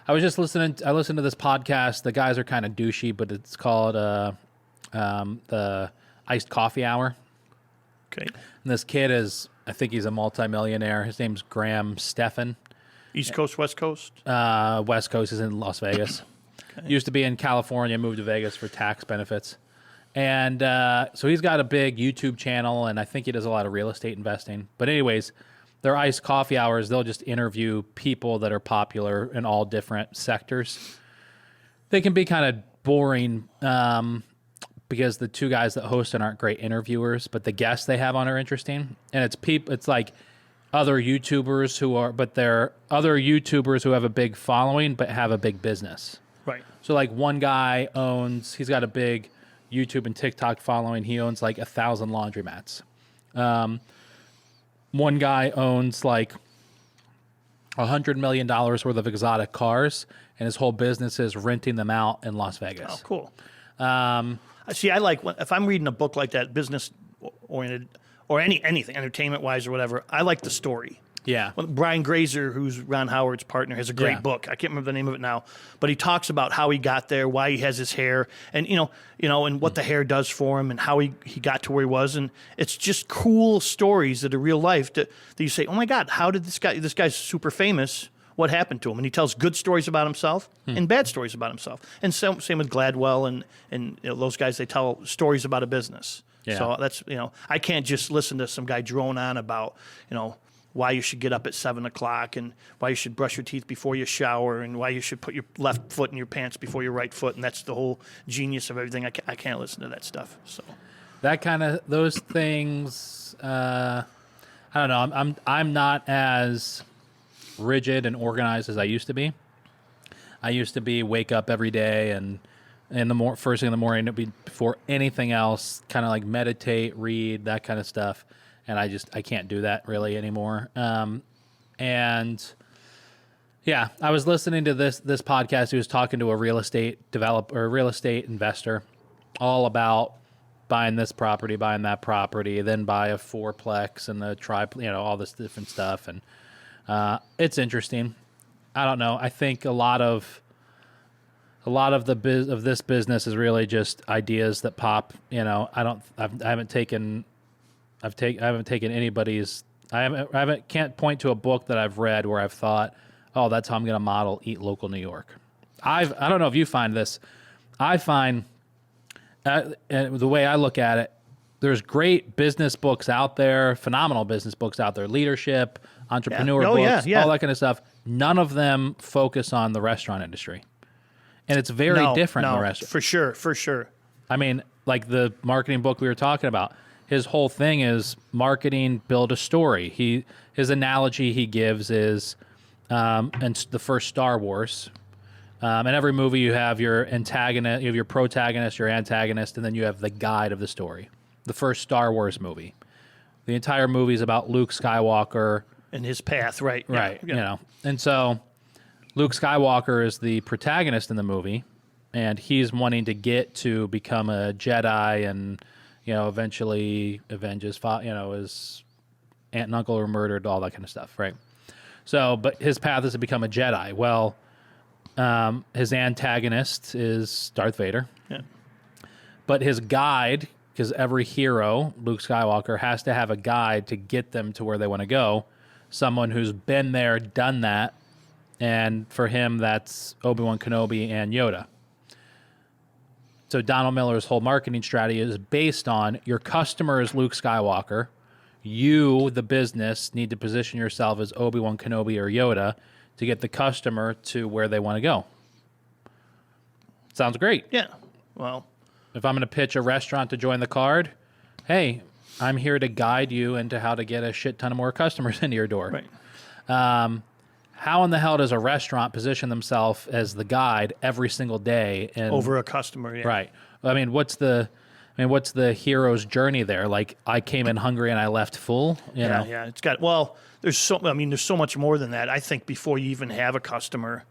I was just listening. I listened to this podcast. The guys are kind of douchey, but it's called the Iced Coffee Hour. Okay. And this kid is, I think he's a multimillionaire. His name's Graham Stephan. East Coast, West Coast? West Coast is in Las Vegas. Okay. Used to be in California, moved to Vegas for tax benefits. And so he's got a big YouTube channel, and I think he does a lot of real estate investing. But anyways, their iced coffee hours, they'll just interview people that are popular in all different sectors. They can be kind of boring because the two guys that host it aren't great interviewers, but the guests they have on are interesting. And it's like other YouTubers they're other YouTubers who have a big following but have a big business. Right. So like one guy he's got a big YouTube and TikTok following. He owns like 1,000 laundromats. One guy owns like $100 million worth of exotic cars, and his whole business is renting them out in Las Vegas. Oh, cool. See, I like if I'm reading a book like that, business oriented or anything, entertainment wise or whatever. I like the story. Yeah. Well, Brian Grazer, who's Ron Howard's partner, has a great book. I can't remember the name of it now, but he talks about how he got there, why he has his hair, and and what the hair does for him, and how he got to where he was, and it's just cool stories that are real life that you say, oh my God, how did this guy's super famous? What happened to him? And he tells good stories about himself and bad stories about himself, and same with Gladwell and those guys. They tell stories about a business. Yeah. So that's I can't just listen to some guy drone on about why you should get up at 7 o'clock and why you should brush your teeth before you shower and why you should put your left foot in your pants before your right foot. And that's the whole genius of everything. I can't listen to that stuff. So that kind of those things, I don't know. I'm not as rigid and organized as I used to be. I used to wake up every day and first thing in the morning, it'd be before anything else, kind of like meditate, read, that kind of stuff. And I can't do that really anymore. And yeah, I was listening to this podcast. He was talking to a real estate developer, or a real estate investor, all about buying this property, buying that property, then buy a fourplex and the all this different stuff. And it's interesting. I don't know. I think a lot of this business is really just ideas that pop. I haven't taken anybody's. Can't point to a book that I've read where I've thought, oh, that's how I'm going to model Eat Local New York. I don't know if you find this. I find, and the way I look at it, there's great business books out there, phenomenal business books out there, leadership, entrepreneur books, all that kind of stuff. None of them focus on the restaurant industry. And it's very different in the restaurant. For sure. I mean, like the marketing book we were talking about, his whole thing is marketing, build a story. His analogy he gives is, in the first Star Wars, in every movie you have your antagonist, you have your protagonist, your antagonist, and then you have the guide of the story. The first Star Wars movie. The entire movie is about Luke Skywalker. And his path, right. Right, yeah. And so Luke Skywalker is the protagonist in the movie, and he's wanting to get to become a Jedi and eventually avenge his his aunt and uncle were murdered, all that kind of stuff, right? So, but his path is to become a Jedi. Well, his antagonist is Darth Vader. Yeah. But his guide, because every hero, Luke Skywalker, has to have a guide to get them to where they want to go. Someone who's been there, done that. And for him, that's Obi-Wan Kenobi and Yoda. So Donald Miller's whole marketing strategy is based on your customer is Luke Skywalker. You, the business, need to position yourself as Obi-Wan Kenobi or Yoda to get the customer to where they want to go. Sounds great. Yeah. Well, if I'm going to pitch a restaurant to join the card, hey, I'm here to guide you into how to get a shit ton of more customers into your door. Right. How in the hell does a restaurant position themselves as the guide every single day over a customer? Yeah. Right. I mean, what's the hero's journey there? Like, I came in hungry and I left full. You know? Yeah. It's got there's so much more than that. I think before you even have a customer.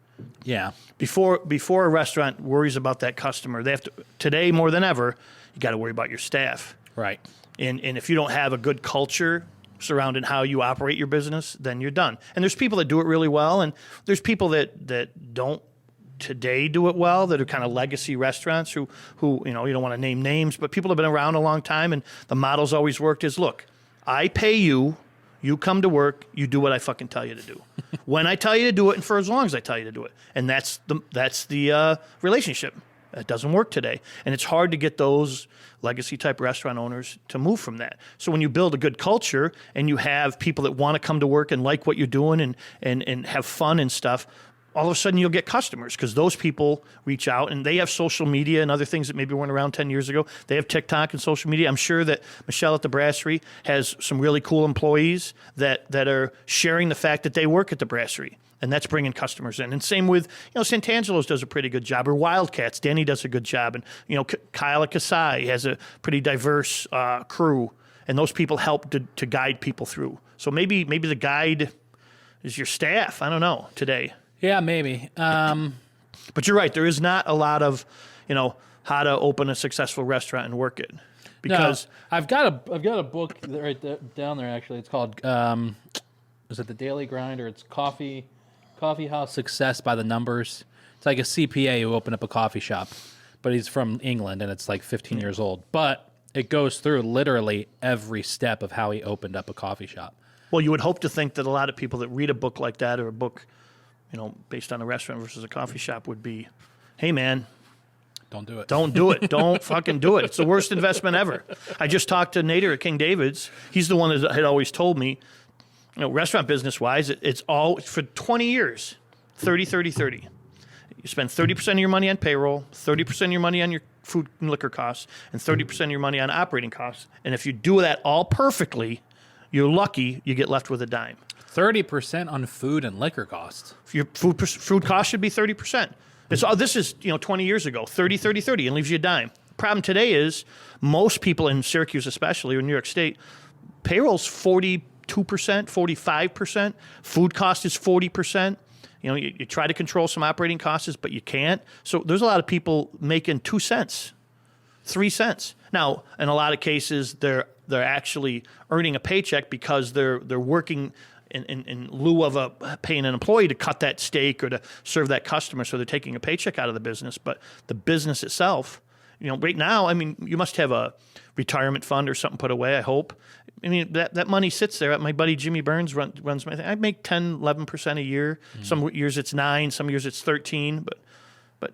Yeah. Before a restaurant worries about that customer, they have to today more than ever. You got to worry about your staff. Right. And if you don't have a good culture surrounding how you operate your business, then you're done. And there's people that do it really well, and there's people that don't today do it well, that are kind of legacy restaurants who you don't want to name names, but people have been around a long time, and the model's always worked is, look, I pay you, you come to work, you do what I fucking tell you to do. When I tell you to do it and for as long as I tell you to do it. And that's the relationship. That doesn't work today. And it's hard to get those legacy type restaurant owners to move from that. So when you build a good culture and you have people that want to come to work and like what you're doing and have fun and stuff, all of a sudden you'll get customers because those people reach out and they have social media and other things that maybe weren't around 10 years ago. They have TikTok and social media. I'm sure that Michelle at the Brasserie has some really cool employees that are sharing the fact that they work at the Brasserie. And that's bringing customers in. And same with, Sant'Angelo's does a pretty good job, or Wildcats. Danny does a good job. And, Kyle at Kasai has a pretty diverse crew. And those people help to guide people through. So maybe the guide is your staff. I don't know today. Yeah, maybe. But you're right. There is not a lot of, how to open a successful restaurant and work it. Because I've got a book right down there, actually. It's called, is it The Daily Grind, or it's Coffee House Success by the Numbers. It's like a CPA who opened up a coffee shop, but he's from England, and it's like 15 years old. But it goes through literally every step of how he opened up a coffee shop. Well, you would hope to think that a lot of people that read a book like that, or a book based on a restaurant versus a coffee shop, would be, hey, man, don't do it. Don't do it. Don't fucking do it. It's the worst investment ever. I just talked to Nader at King David's. He's the one that had always told me, restaurant business-wise, it's all, for 20 years, 30, 30, 30. You spend 30% of your money on payroll, 30% of your money on your food and liquor costs, and 30% of your money on operating costs. And if you do that all perfectly, you're lucky you get left with a dime. 30% on food and liquor costs. Your food cost should be 30%. This is 20 years ago, 30, 30, 30, and leaves you a dime. Problem today is most people in Syracuse especially, or New York State, payroll's 42%, 45%. Food cost is 40%. You try to control some operating costs, but you can't. So there's a lot of people making 2 cents, 3 cents. Now, in a lot of cases, they're actually earning a paycheck because they're working in lieu of paying an employee to cut that steak or to serve that customer, so they're taking a paycheck out of the business. But the business itself, right now, you must have a retirement fund or something put away, I hope. That money sits there. My buddy Jimmy Burns runs my thing. I make 10, 11% a year. Mm-hmm. Some years it's 9, some years it's 13, but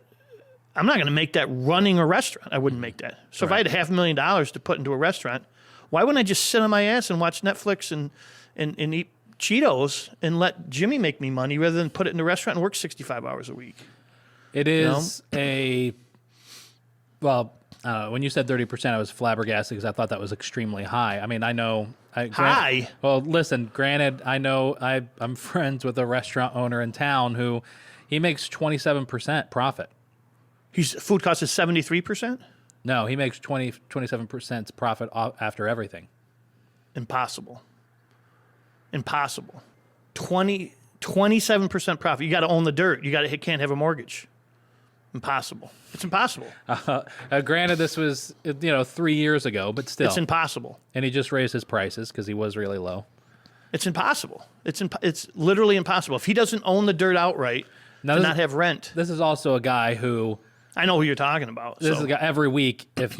I'm not going to make that running a restaurant. I wouldn't make that. So right. If I had $500,000 to put into a restaurant, why wouldn't I just sit on my ass and watch Netflix and eat Cheetos and let Jimmy make me money rather than put it in the restaurant and work 65 hours a week? It is when you said 30%, I was flabbergasted because I thought that was extremely high. I know. High? Well, listen, granted, I know I'm friends with a restaurant owner in town who he makes 27% profit. Food cost is 73%? No, he makes 27% profit after everything. Impossible. 27% profit. You got to own the dirt. Can't have a mortgage. Impossible. It's impossible. Granted, this was 3 years ago, but still, it's impossible. And he just raised his prices because he was really low. It's impossible. It's literally impossible. If he doesn't own the dirt outright, to not have rent. This is also a guy who, I know who you're talking about. This is a guy every week. If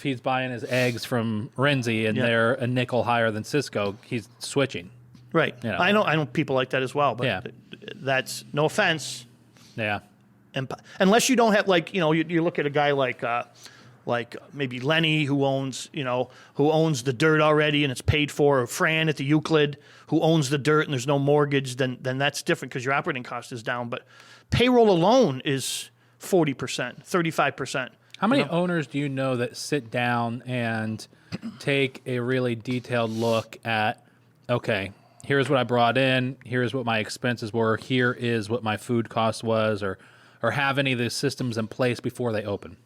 he's buying his eggs from Renzi and they're a nickel higher than Cisco, he's switching. Right. I know people like that as well. But that's no offense. Yeah. And unless you don't have you look at a guy like maybe Lenny who owns the dirt already and it's paid for, or Fran at the Euclid who owns the dirt and there's no mortgage, then that's different because your operating cost is down. But payroll alone is 40%, 35%. How many owners do you know that sit down and take a really detailed look at, okay, here's what I brought in, here's what my expenses were, here is what my food cost was, or have any of the systems in place before they open?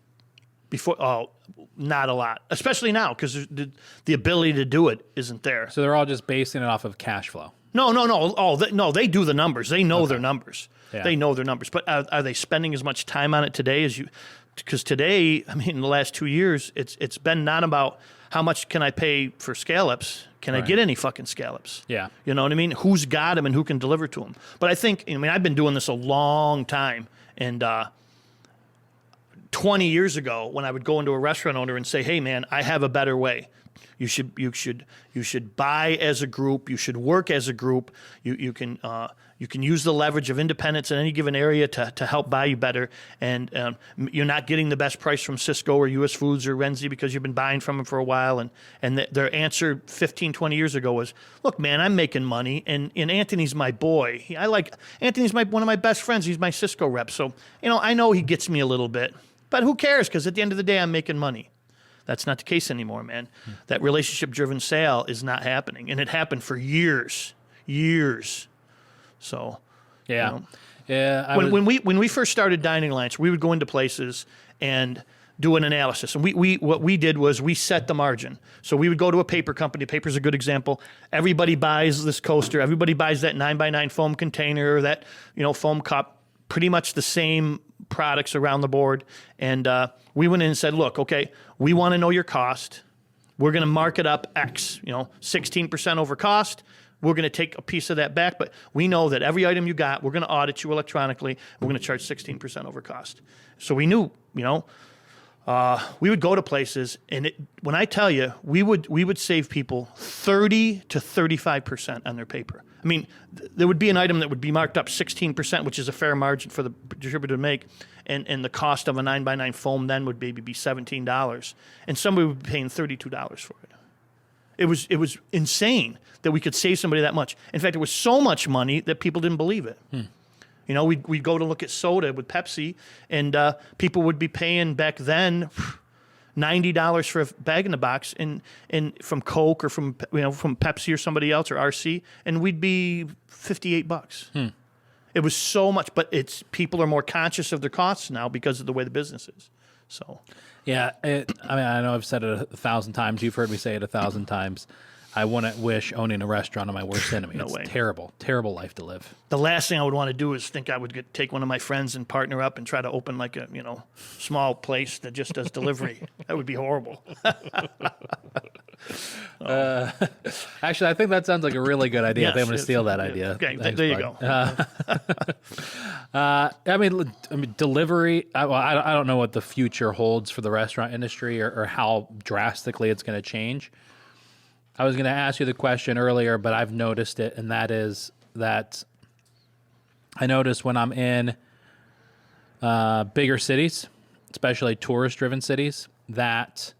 Not a lot, especially now because the ability to do it isn't there. So they're all just basing it off of cash flow. No. They do the numbers. They know their numbers. Yeah. They know their numbers. But are they spending as much time on it today as you? Because today, in the last 2 years, it's been not about how much can I pay for scallops, Can I get any fucking scallops? Yeah. You know what I mean? Who's got them and who can deliver to them? But I think, I mean, I've been doing this a long time. And 20 years ago, when I would go into a restaurant owner and say, hey, man, I have a better way. You should buy as a group. You should work as a group. You can use the leverage of independence in any given area to help buy you better. And you're not getting the best price from Cisco or U.S. Foods or Renzi because you've been buying from them for a while. And their answer 15, 20 years ago was, look, man, I'm making money, and Anthony's my boy. Anthony's one of my best friends. He's my Cisco rep. So, I know he gets me a little bit, but who cares? Because at the end of the day, I'm making money. That's not the case anymore, man. That relationship-driven sale is not happening, and it happened for years. So, yeah, when we first started Dining Alliance, we would go into places and do an analysis, and what we did was we set the margin. So we would go to a paper company. Paper's a good example. Everybody buys this coaster. Everybody buys that 9x9 foam container, or that foam cup. Pretty much the same products around the board. And we went in and said, look, okay, we want to know your cost. We're going to mark it up X, 16% over cost. We're going to take a piece of that back, but we know that every item you got, we're going to audit you electronically. We're going to charge 16% over cost. So we knew, we would go to places, and when I tell you, we would save people 30 to 35% on their paper. I mean, there would be an item that would be marked up 16%, which is a fair margin for the distributor to make, and the cost of a 9x9 foam then would maybe be $17, and somebody would be paying $32 for it. It was insane that we could save somebody that much. In fact, it was so much money that people didn't believe it. We'd go to look at soda with Pepsi, and people would be paying back then $90 for a bag in the box, and from Coke or from Pepsi or somebody else or RC, and we'd be $58. It was so much, but people are more conscious of their costs now because of the way the business is. So, yeah, I know I've said it 1,000 times. You've heard me say it 1,000 times. I wouldn't wish owning a restaurant on my worst enemy. No it's way. Terrible life to live. The last thing I would want to do is think I would take one of my friends and partner up and try to open like a small place that just does delivery. That would be horrible. Actually, I think that sounds like a really good idea. Yes, I think I'm going to steal that idea. Okay, Thanks, there you bud. go. I mean, delivery. I don't know what the future holds for the restaurant industry or how drastically it's going to change. I was going to ask you the question earlier, but I've noticed it, and that is that I notice when I'm in bigger cities, especially tourist-driven cities, that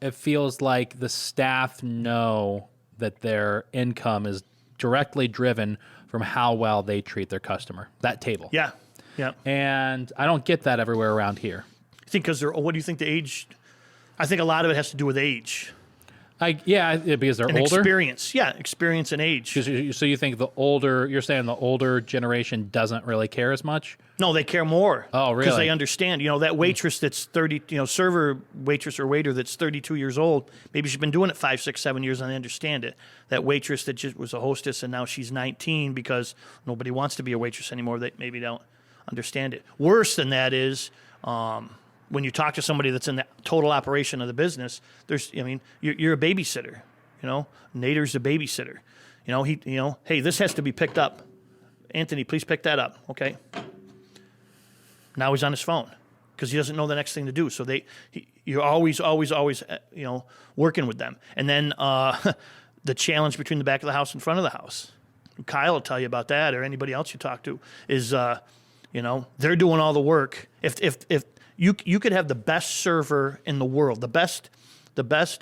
it feels like the staff know that their income is directly driven from how well they treat their customer, that table. Yeah. And I don't get that everywhere around here. I think what do you think the age? I think a lot of it has to do with age. Because they're older? Experience. Yeah, experience and age. So you think you're saying the older generation doesn't really care as much? No, they care more. Oh, really? Because they understand. That waitress that's 30, server waitress or waiter that's 32 years old, maybe she's been doing it 5, 6, 7 years and they understand it. That waitress that just was a hostess and now she's 19 because nobody wants to be a waitress anymore, they maybe don't understand it. Worse than that is... when you talk to somebody that's in the total operation of the business, you're a babysitter. Nader's a babysitter. Hey, this has to be picked up. Anthony, please pick that up. Okay. Now he's on his phone because he doesn't know the next thing to do. So you're always, working with them. And then the challenge between the back of the house and front of the house. Kyle will tell you about that, or anybody else you talk to, is they're doing all the work. If you could have the best server in the world, the best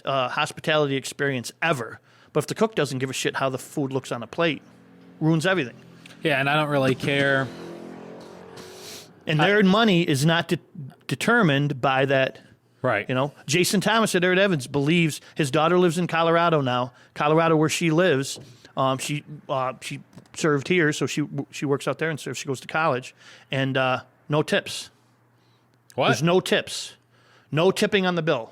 hospitality experience ever, but if the cook doesn't give a shit how the food looks on a plate, ruins everything. Yeah, and I don't really care. And their money is not determined by that. Right. Jason Thomas at Eric Evans believes his daughter lives in Colorado now. Colorado, where she lives, she served here, so she works out there and serves. She goes to college, and no tips. What? There's no tips. No tipping on the bill.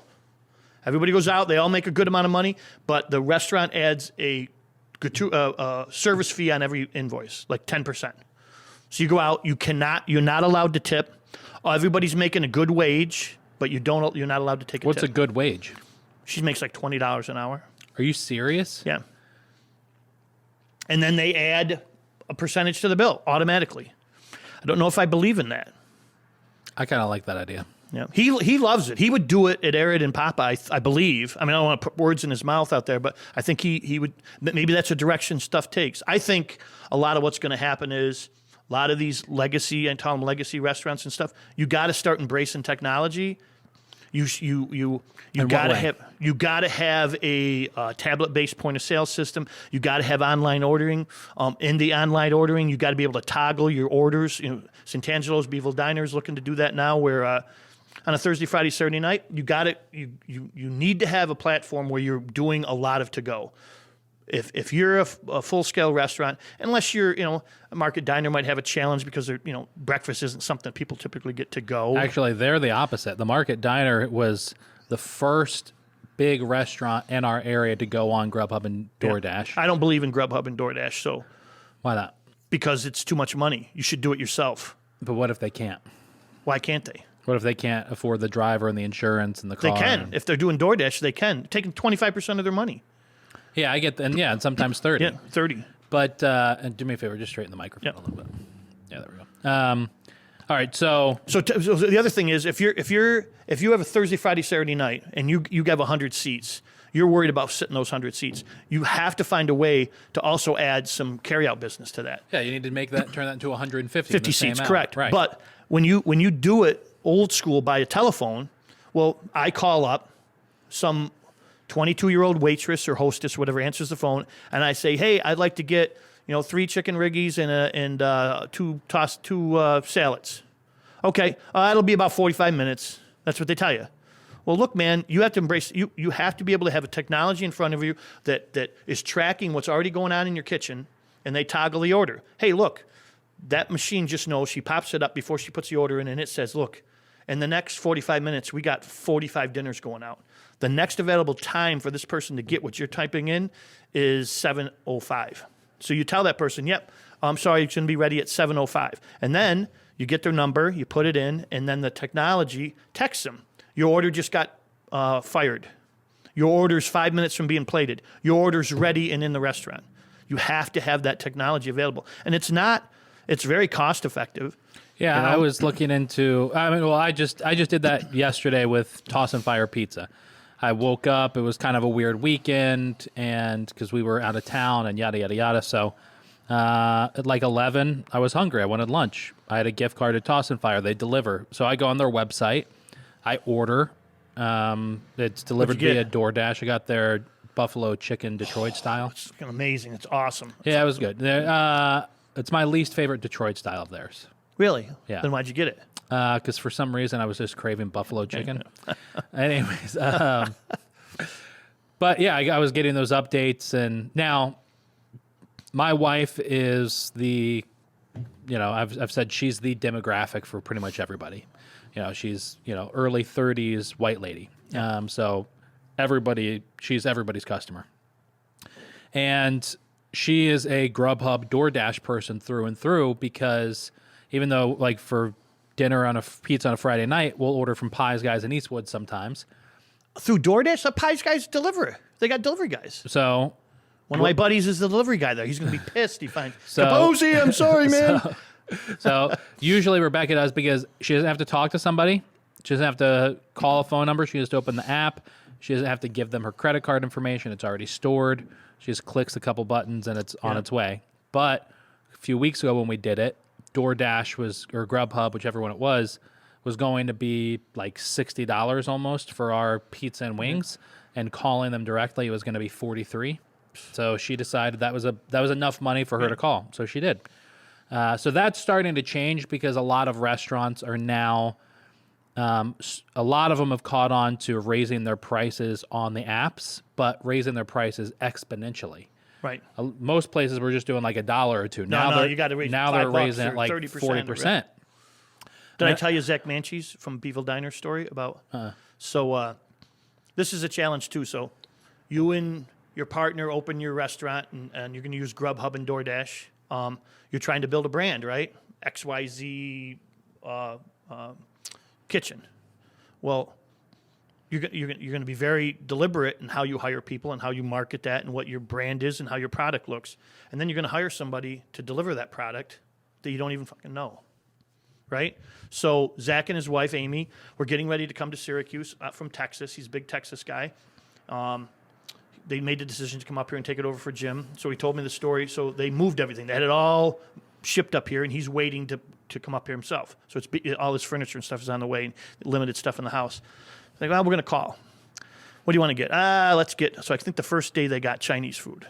Everybody goes out. They all make a good amount of money, but the restaurant adds a service fee on every invoice, like 10%. So you go out. You're not allowed to tip. Everybody's making a good wage, but you're not allowed to take a tip. What's a good wage? She makes like $20 an hour. Are you serious? Yeah. And then they add a percentage to the bill automatically. I don't know if I believe in that. I kind of like that idea. Yeah, he loves it. He would do it at Arid and Papa, I believe. I mean, I don't want to put words in his mouth out there, but I think he would. Maybe that's a direction stuff takes. I think a lot of what's going to happen is a lot of these legacy, I call them legacy restaurants and stuff. You got to start embracing technology. You got to have a tablet-based point of sale system. You got to have online ordering. In the online ordering, you got to be able to toggle your orders. You know, Santangelo's, Beaver Diner is looking to do that now, where on a Thursday, Friday, Saturday night, you need to have a platform where you're doing a lot of to-go. If you're a full-scale restaurant, unless you're, a market diner might have a challenge because breakfast isn't something that people typically get to go. Actually, they're the opposite. The market diner was the first big restaurant in our area to go on Grubhub and DoorDash. Yeah. I don't believe in Grubhub and DoorDash, so. Why not? Because it's too much money. You should do it yourself. But what if they can't? Why can't they? What if they can't afford the driver and the insurance and the car? They can. If they're doing DoorDash, they can. Taking 25% of their money. Yeah, I get that. And sometimes 30. Yeah, 30. But and do me a favor, just straighten the microphone a little bit. Yeah, there we go. All right, so the other thing is, if you have a Thursday, Friday, Saturday night, and you have 100 seats, you're worried about sitting those 100 seats. You have to find a way to also add some carryout business to that. Yeah, you need to turn that into 150. 50 seats, hour. correct. Right. But when you do it old school by a telephone, well, I call up some 22-year-old waitress or hostess, whatever, answers the phone, and I say, "Hey, I'd like to get 3 chicken riggies and two salads." Okay, that'll be about 45 minutes. That's what they tell you. Well, look, man, you have to embrace. You have to be able to have a technology in front of you that is tracking what's already going on in your kitchen, and they toggle the order. Hey, look, that machine just knows. She pops it up before she puts the order in, and it says, "Look, in the next 45 minutes, we got 45 dinners going out. The next available time for this person to get what you're typing in is 7:05. So you tell that person, "Yep, I'm sorry, it's going to be ready at 7:05. And then you get their number, you put it in, and then the technology texts them. Your order just got fired. Your order's 5 minutes from being plated. Your order's ready and in the restaurant. You have to have that technology available. And it's very cost effective. Yeah, I was looking into. I just did that yesterday with Toss and Fire Pizza. I woke up. It was kind of a weird weekend, and because we were out of town and yada yada yada. So at like 11, I was hungry. I wanted lunch. I had a gift card at Toss and Fire. They deliver. So I go on their website. I order. It's delivered via DoorDash. I got their buffalo chicken Detroit style. It's amazing. It's awesome. Yeah, it was good. It's my least favorite Detroit style of theirs. Really? Yeah. Then why'd you get it? Because for some reason I was just craving buffalo chicken. Anyways, but yeah, I was getting those updates, and now my wife is I've said she's the demographic for pretty much everybody. She's early 30s white lady. So she's everybody's customer, and she is a Grubhub DoorDash person through and through, because even though, like, for dinner on a pizza on a Friday night, we'll order from Pies Guys in Eastwood sometimes. Through DoorDash? The Pies Guys deliver. They got delivery guys. So one of my buddies is the delivery guy there. He's going to be pissed. He finds, Kaposi, I'm sorry, man. So usually Rebecca does, because she doesn't have to talk to somebody. She doesn't have to call a phone number. She just open the app. She doesn't have to give them her credit card information. It's already stored. She just clicks a couple buttons and it's on its way. But a few weeks ago when we did it, DoorDash or Grubhub, whichever one it was going to be like $60 almost for our pizza and wings, and calling them directly, it was going to be $43. So she decided that was enough money for her to call. So she did. So that's starting to change, because a lot of restaurants are now, a lot of them have caught on to raising their prices on the apps, but raising their prices exponentially. Right. Most places were just doing like $1 or $2. No, you got to raise. Now they're raising it like 30%. 40%. Did I tell you Zach Manchi's from Beaver Diner story about? So this is a challenge too. So you and your partner open your restaurant, and you're going to use Grubhub and DoorDash. You're trying to build a brand, right? XYZ kitchen. Well, you're going to be very deliberate in how you hire people and how you market that and what your brand is and how your product looks. And then you're going to hire somebody to deliver that product that you don't even fucking know, right? So Zach and his wife, Amy, were getting ready to come to Syracuse from Texas. He's a big Texas guy. They made the decision to come up here and take it over for Jim. So he told me the story. So they moved everything. They had it all shipped up here, and he's waiting to come up here himself. So all his furniture and stuff is on the way, and limited stuff in the house. Like, well, we're going to call. What do you want to get? Let's get. So I think the first day they got Chinese food.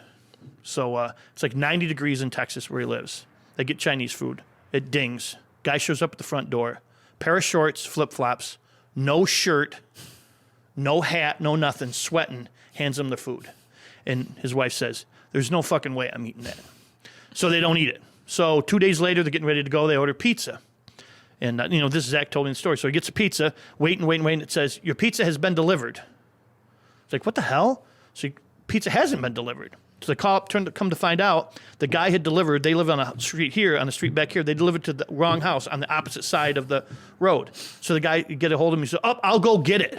So it's like 90 degrees in Texas where he lives. They get Chinese food. It dings. Guy shows up at the front door. Pair of shorts, flip-flops, no shirt, no hat, no nothing, sweating, hands him the food. And his wife says, there's no fucking way I'm eating that. So they don't eat it. So 2 days later, they're getting ready to go. They order pizza. And, this is Zach told me the story. So he gets a pizza, waiting. It says, your pizza has been delivered. It's like, what the hell? So pizza hasn't been delivered. So they call up, come to find out, the guy had delivered. They live on a street here, on the street back here. They delivered to the wrong house on the opposite side of the road. So the guy, get a hold of him. He said, I'll go get it.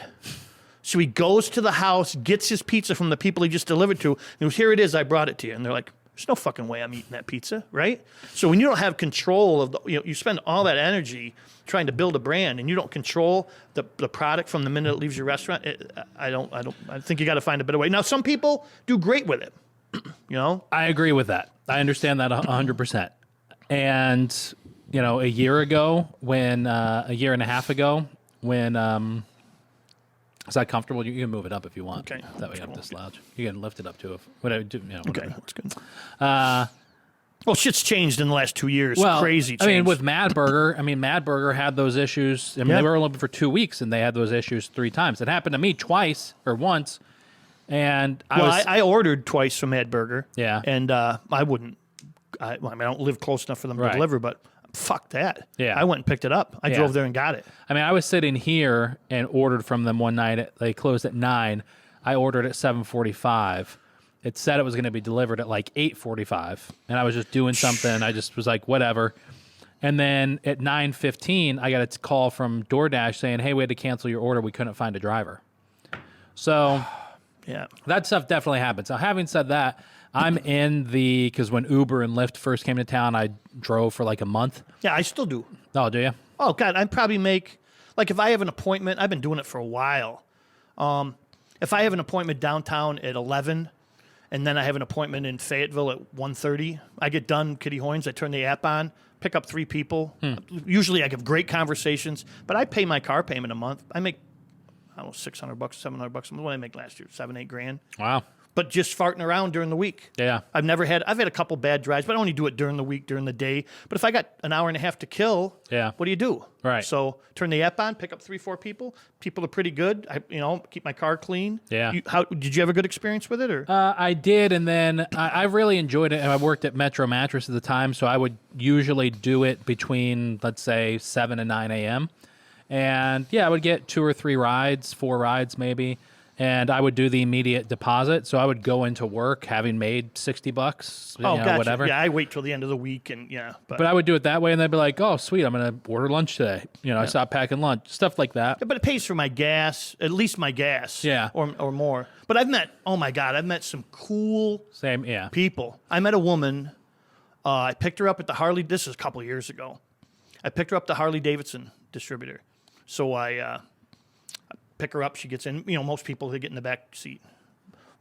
So he goes to the house, gets his pizza from the people he just delivered to. And he goes, here it is, I brought it to you. And they're like, there's no fucking way I'm eating that pizza, right? So when you don't have control of you spend all that energy trying to build a brand and you don't control the product from the minute it leaves your restaurant, I think you got to find a better way. Now, some people do great with it, I agree with that. I understand that 100%. And, a year and a half ago, when, is that comfortable? You can move it up if you want. Okay. That way you have to slouch. You can lift it up too. Whatever. Okay, that's good. Well, shit's changed in the last 2 years. Crazy change. I mean, with Mad Burger had those issues. They were open for 2 weeks, and they had those issues 3 times. It happened to me twice or once, and I ordered twice from Mad Burger. Yeah. And I wouldn't. I don't live close enough for them to deliver, but fuck that. Yeah. I went and picked it up. I drove there and got it. I mean, I was sitting here and ordered from them one night. They closed at 9. I ordered at 7:45. It said it was going to be delivered at like 8:45, and I was just doing something. I just was like, whatever. And then at 9:15, I got a call from DoorDash saying, hey, we had to cancel your order. We couldn't find a driver. So yeah, that stuff definitely happens. So having said that, I'm because when Uber and Lyft first came to town, I drove for like a month. Yeah, I still do. Oh, do you? Oh, God, I probably make, like if I have an appointment, I've been doing it for a while. If I have an appointment downtown at 11, and then I have an appointment in Fayetteville at 1:30, I get done Kitty Hoynes, I turn the app on, pick up 3 people. Usually I have great conversations, but I pay my car payment a month. I make, $600, $700. What did I make last year? $7,000-8,000. Wow. But just farting around during the week. Yeah. I've had a couple bad drives, but I only do it during the week, during the day. But if I got an hour and a half to kill, what do you do? Right. So turn the app on, pick up 3-4 people. People are pretty good. I keep my car clean. Yeah. Did you have a good experience with it, or? I did, and then I really enjoyed it. And I worked at Metro Mattress at the time, so I would usually do it between, let's say, 7 and 9 a.m. And I would get 2 or 3 rides, 4 rides maybe. And I would do the immediate deposit. So I would go into work having made $60, Gotcha. whatever. Yeah, I wait till the end of the week, and But I would do it that way, and they'd be like, "Oh, sweet, I'm going to order lunch today." I stopped packing lunch, stuff like that. But it pays for my gas, at least my gas. Yeah. Or more. But I've met some cool people. I met a woman. I picked her up at the Harley. This is a couple of years ago. I picked her up at the Harley Davidson distributor. So I pick her up. She gets in. Most people, they get in the back seat.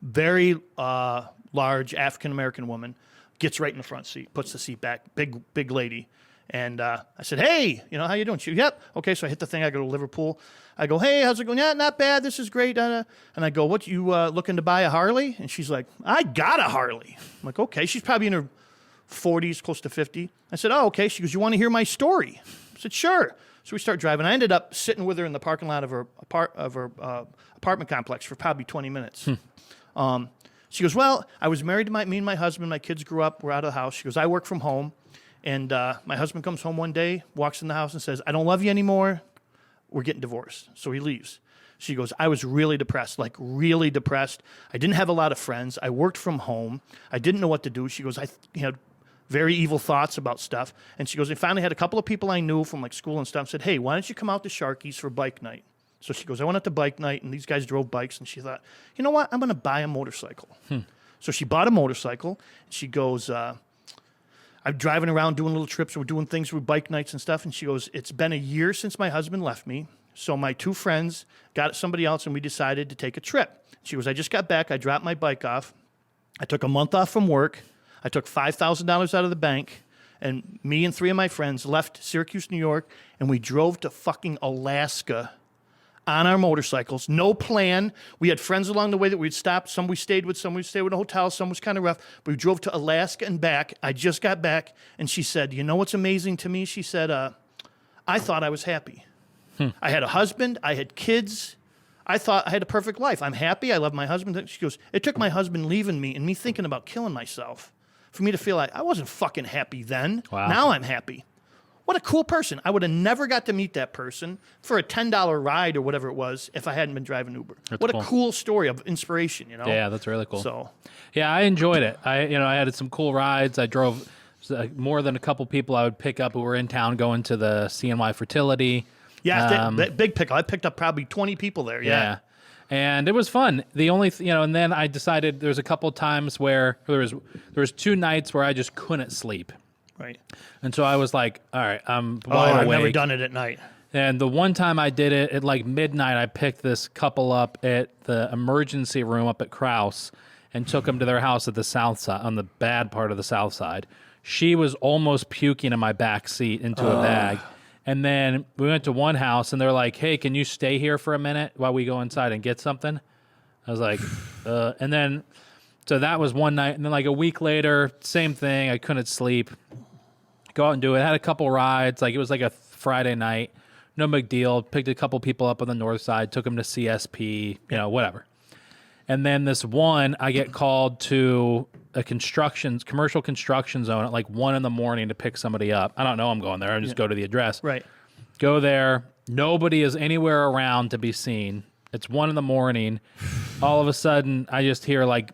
Very large African-American woman gets right in the front seat, puts the seat back. Big lady. And I said, hey, how you doing? She, yep. Okay, so I hit the thing. I go to Liverpool. I go, hey, how's it going? Yeah, not bad. This is great. And I go, what, you looking to buy a Harley? And she's like, I got a Harley. I'm like, okay. She's probably in her 40s, close to 50. I said, oh, okay. She goes, you want to hear my story? I said, sure. So we start driving. I ended up sitting with her in the parking lot of her apartment complex for probably 20 minutes. She goes, well, I was married to me and my husband. My kids grew up. We're out of the house. She goes, I work from home. And my husband comes home one day, walks in the house and says, I don't love you anymore. We're getting divorced. So he leaves. She goes, I was really depressed, like really depressed. I didn't have a lot of friends. I worked from home. I didn't know what to do. She goes, I had very evil thoughts about stuff. And she goes, I finally had a couple of people I knew from like school and stuff said, hey, why don't you come out to Sharky's for bike night? So she goes, I went out to bike night, and these guys drove bikes, and she thought, you know what? I'm going to buy a motorcycle. So she bought a motorcycle. She goes, I'm driving around doing little trips. We're doing things with bike nights and stuff. And she goes, it's been a year since my husband left me. So my 2 friends got somebody else, and we decided to take a trip. She goes, I just got back. I dropped my bike off. I took a month off from work. I took $5,000 out of the bank. And me and 3 of my friends left Syracuse, New York, and we drove to fucking Alaska on our motorcycles. No plan. We had friends along the way that we'd stopped. Some we stayed with, some we stayed with in a hotel, some was kind of rough. But we drove to Alaska and back. I just got back, and she said, you know what's amazing to me? She said, I thought I was happy. I had a husband. I had kids. I thought I had a perfect life. I'm happy. I love my husband. She goes, it took my husband leaving me and me thinking about killing myself for me to feel like I wasn't fucking happy then. Wow. Now I'm happy. What a cool person. I would have never got to meet that person for a $10 ride or whatever it was if I hadn't been driving Uber. What a cool story of inspiration, you know? Yeah, that's really cool. So, yeah, I enjoyed it. I had some cool rides. I drove more than a couple people I would pick up who were in town going to the CNY fertility. yeah, that big pickup. I picked up probably 20 people there. Yeah. And it was fun. The only, and then I decided there's a couple times where there was 2 nights where I just couldn't sleep. Right. And so I was like, all right, I'm wide I've awake. never done it at night. And the one time I did it at like midnight, I picked this couple up at the emergency room up at Krause and took them to their house at the south side, on the bad part of the south side. She was almost puking in my back seat into a bag. And then we went to one house, and they're like, hey, can you stay here for a minute while we go inside and get something? I was like, and then, so that was one night. And then like a week later, same thing. I couldn't sleep. Go out and do it. I had a couple rides. Like it was like a Friday night. No big deal. Picked a couple people up on the north side, took them to CSP, whatever. And then this one, I get called to a commercial construction zone at like 1 a.m. to pick somebody up. I don't know I'm going there. I just go to the address. Right. Go there. Nobody is anywhere around to be seen. It's 1 a.m. All of a sudden, I just hear like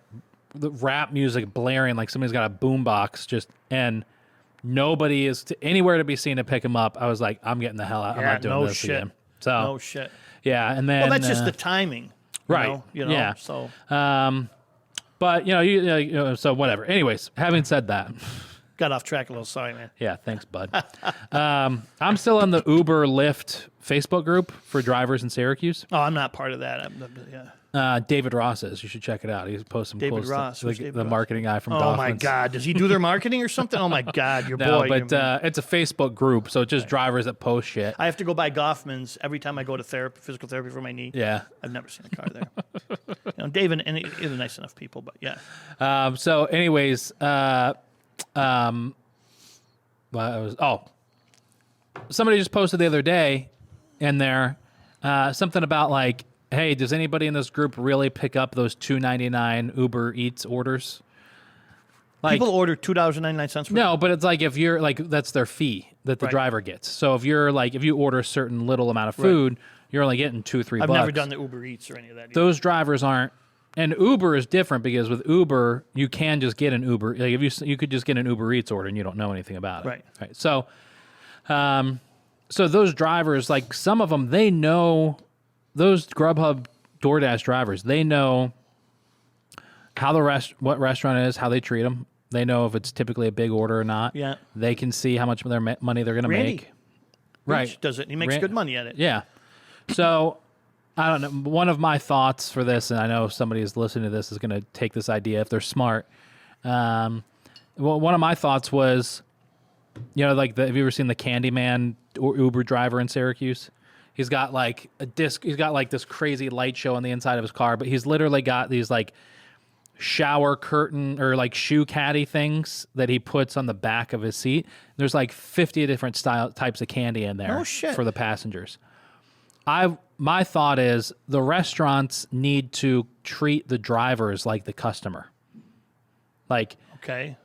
the rap music blaring, like somebody's got a boombox and nobody is anywhere to be seen to pick him up. I was like, I'm getting the hell out. I'm not doing this again. So, no shit. Yeah. And then. Well, that's just the timing. Right. Yeah. So. But, so whatever. Anyways, having said that. Got off track a little. Sorry, man. Yeah, thanks, bud. I'm still in the UberLyft Facebook group for drivers in Syracuse. Oh, I'm not part of that. David Ross is. You should check it out. He's posted some David cool Ross. stuff. The marketing guy from Oh, Dolphins. my God. Does he do their marketing or something? Oh, my God. Your No, boy. but it's a Facebook group, so it's just drivers that post shit. I have to go by Goffman's every time I go to physical therapy for my knee. Yeah. I've never seen a car there. David, and they're nice enough people, but yeah. So anyways, somebody just posted the other day in there something about like, hey, does anybody in this group really pick up those $2.99 Uber Eats orders? Like, people order $2.99 for no, but it's like if you're like that's their fee that the driver gets. So if you order a certain little amount of food, you're only getting $2-3. I've never done the Uber Eats or any of that either. Those drivers aren't. And Uber is different because with Uber, you can just get an Uber. Like if you could just get an Uber Eats order and you don't know anything about it. Right. So, so those drivers, like some of them, they know those Grubhub DoorDash drivers. They know how what restaurant it is, how they treat them. They know if it's typically a big order or not. Yeah. They can see how much of their money they're going to make. Right. Does it? He makes good money at it. Yeah. So. I don't know. One of my thoughts for this, and I know somebody who's listening to this is going to take this idea if they're smart. Well, one of my thoughts was, like have you ever seen the Candyman Uber driver in Syracuse? He's got like a disc. He's got like this crazy light show on the inside of his car, but he's literally got these like shower curtain or like shoe caddy things that he puts on the back of his seat. There's like 50 different types of candy in there for the passengers. My thought is the restaurants need to treat the drivers like the customer. Like, okay,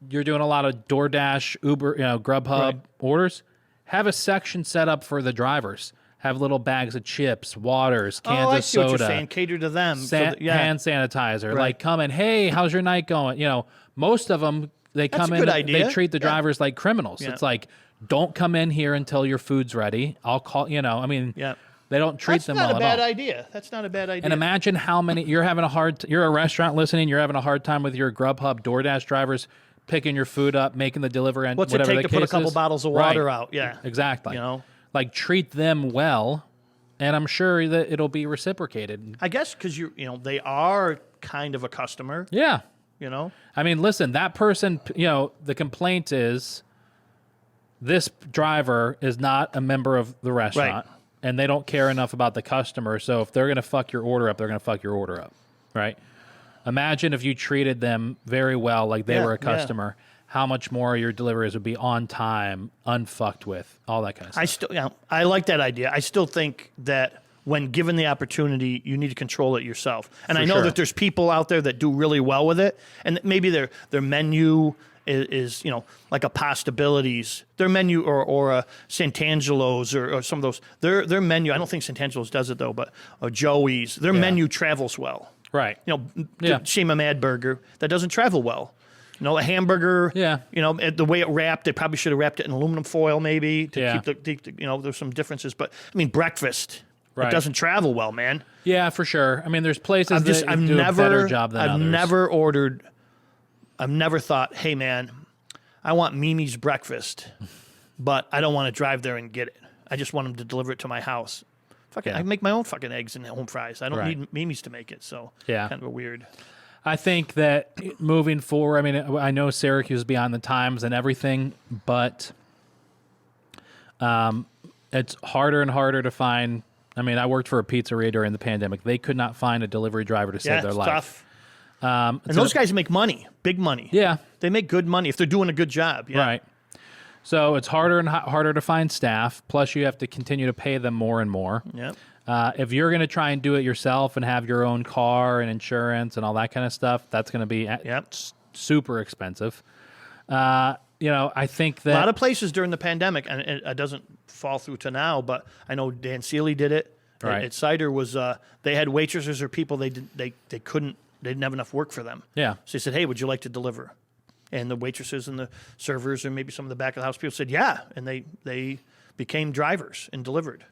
you're doing a lot of DoorDash, Uber, Grubhub orders. Have a section set up for the drivers. Have little bags of chips, waters, cans of soda. What you're saying. Cater to them. Hand sanitizer. Like, come in. Hey, how's your night going? Most of them they come in. They treat the drivers like criminals. It's like, don't come in here until your food's ready. I'll call. They don't treat That's them not well a bad at all. idea. That's not a bad idea. And imagine how many you're a restaurant listening. You're having a hard time with your Grubhub, DoorDash drivers picking your food up, making the delivery, and What's it whatever take the to put a case couple is. bottles of water Right. out? Yeah, Exactly. You know, like treat them well, and I'm sure that it'll be reciprocated. I guess because they are kind of a customer. Yeah. You know, I mean, listen, that person, the complaint is this driver is not a member of the restaurant, and they don't care enough about the customer. So if they're going to fuck your order up, they're going to fuck your order up, right? Imagine if you treated them very well, like they were a customer. How much more your deliveries would be on time, unfucked with, all that kind of stuff. I like that idea. I still think that when given the opportunity, you need to control it yourself. And I know sure. that there's people out there that do really well with it, and maybe their menu is like a Postabilities, their menu or a Sant'Angelo's or some of those. Their menu. I don't think Sant'Angelo's does it though, but Joey's. Their menu travels well. Right. Shame a Mad Burger that doesn't travel well. A hamburger. Yeah. The way it wrapped, they probably should have wrapped it in aluminum foil maybe to keep the there's some differences. But I mean, breakfast. Right. It doesn't travel well, man. Yeah, for sure. I mean, there's places that I've do never, a better job than others. I've never thought, hey man, I want Mimi's breakfast, but I don't want to drive there and get it. I just want them to deliver it to my house. I make my own fucking eggs and home fries. I don't need Mimi's to make it. So kind of a weird. I think that moving forward, I mean, I know Syracuse is behind the times and everything, but it's harder and harder to find. I mean, I worked for a pizzeria during the pandemic. They could not find a delivery driver to save their life. Tough. And those guys make money, big money. Yeah. They make good money if they're doing a good job. Yeah. Right. So it's harder and harder to find staff. Plus, you have to continue to pay them more and more. Yep. If you're going to try and do it yourself and have your own car and insurance and all that kind of stuff, that's going to be super expensive. I think that a lot of places during the pandemic, and it doesn't fall through to now, but I know Dan Seeley did it. Right. At Cider was they had waitresses or people they didn't have enough work for them. Yeah. So they said, hey, would you like to deliver? And the waitresses and the servers and maybe some of the back of the house people said, yeah. And they became drivers and delivered,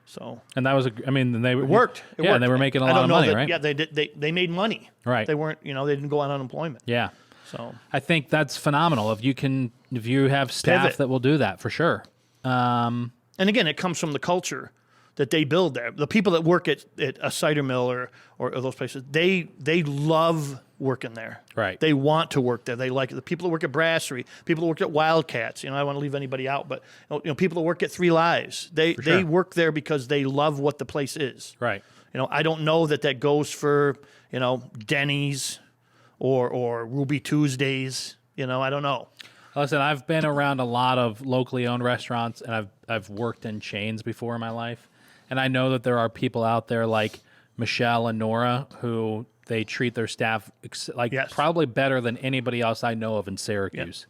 So. And that was, they worked. It worked. And they were making a lot of money, right? Yeah, they made money. Right. They weren't, they didn't go on unemployment. Yeah. So. I think that's phenomenal. If you have staff Pivot. that will do that, for sure. And again, it comes from the culture that they build there. The people that work at a cider mill or those places, they love working there. Right. They want to work there. They like it. The people that work at Brasserie, people that work at Wildcats. I don't want to leave anybody out, but people that work at Three Lives, they work there because they love what the place is. Right. I don't know that goes for Denny's or Ruby Tuesdays. I don't know. Listen, I've been around a lot of locally owned restaurants, and I've worked in chains before in my life, and I know that there are people out there like Michelle and Nora who they treat their staff probably better than anybody else I know of in Syracuse,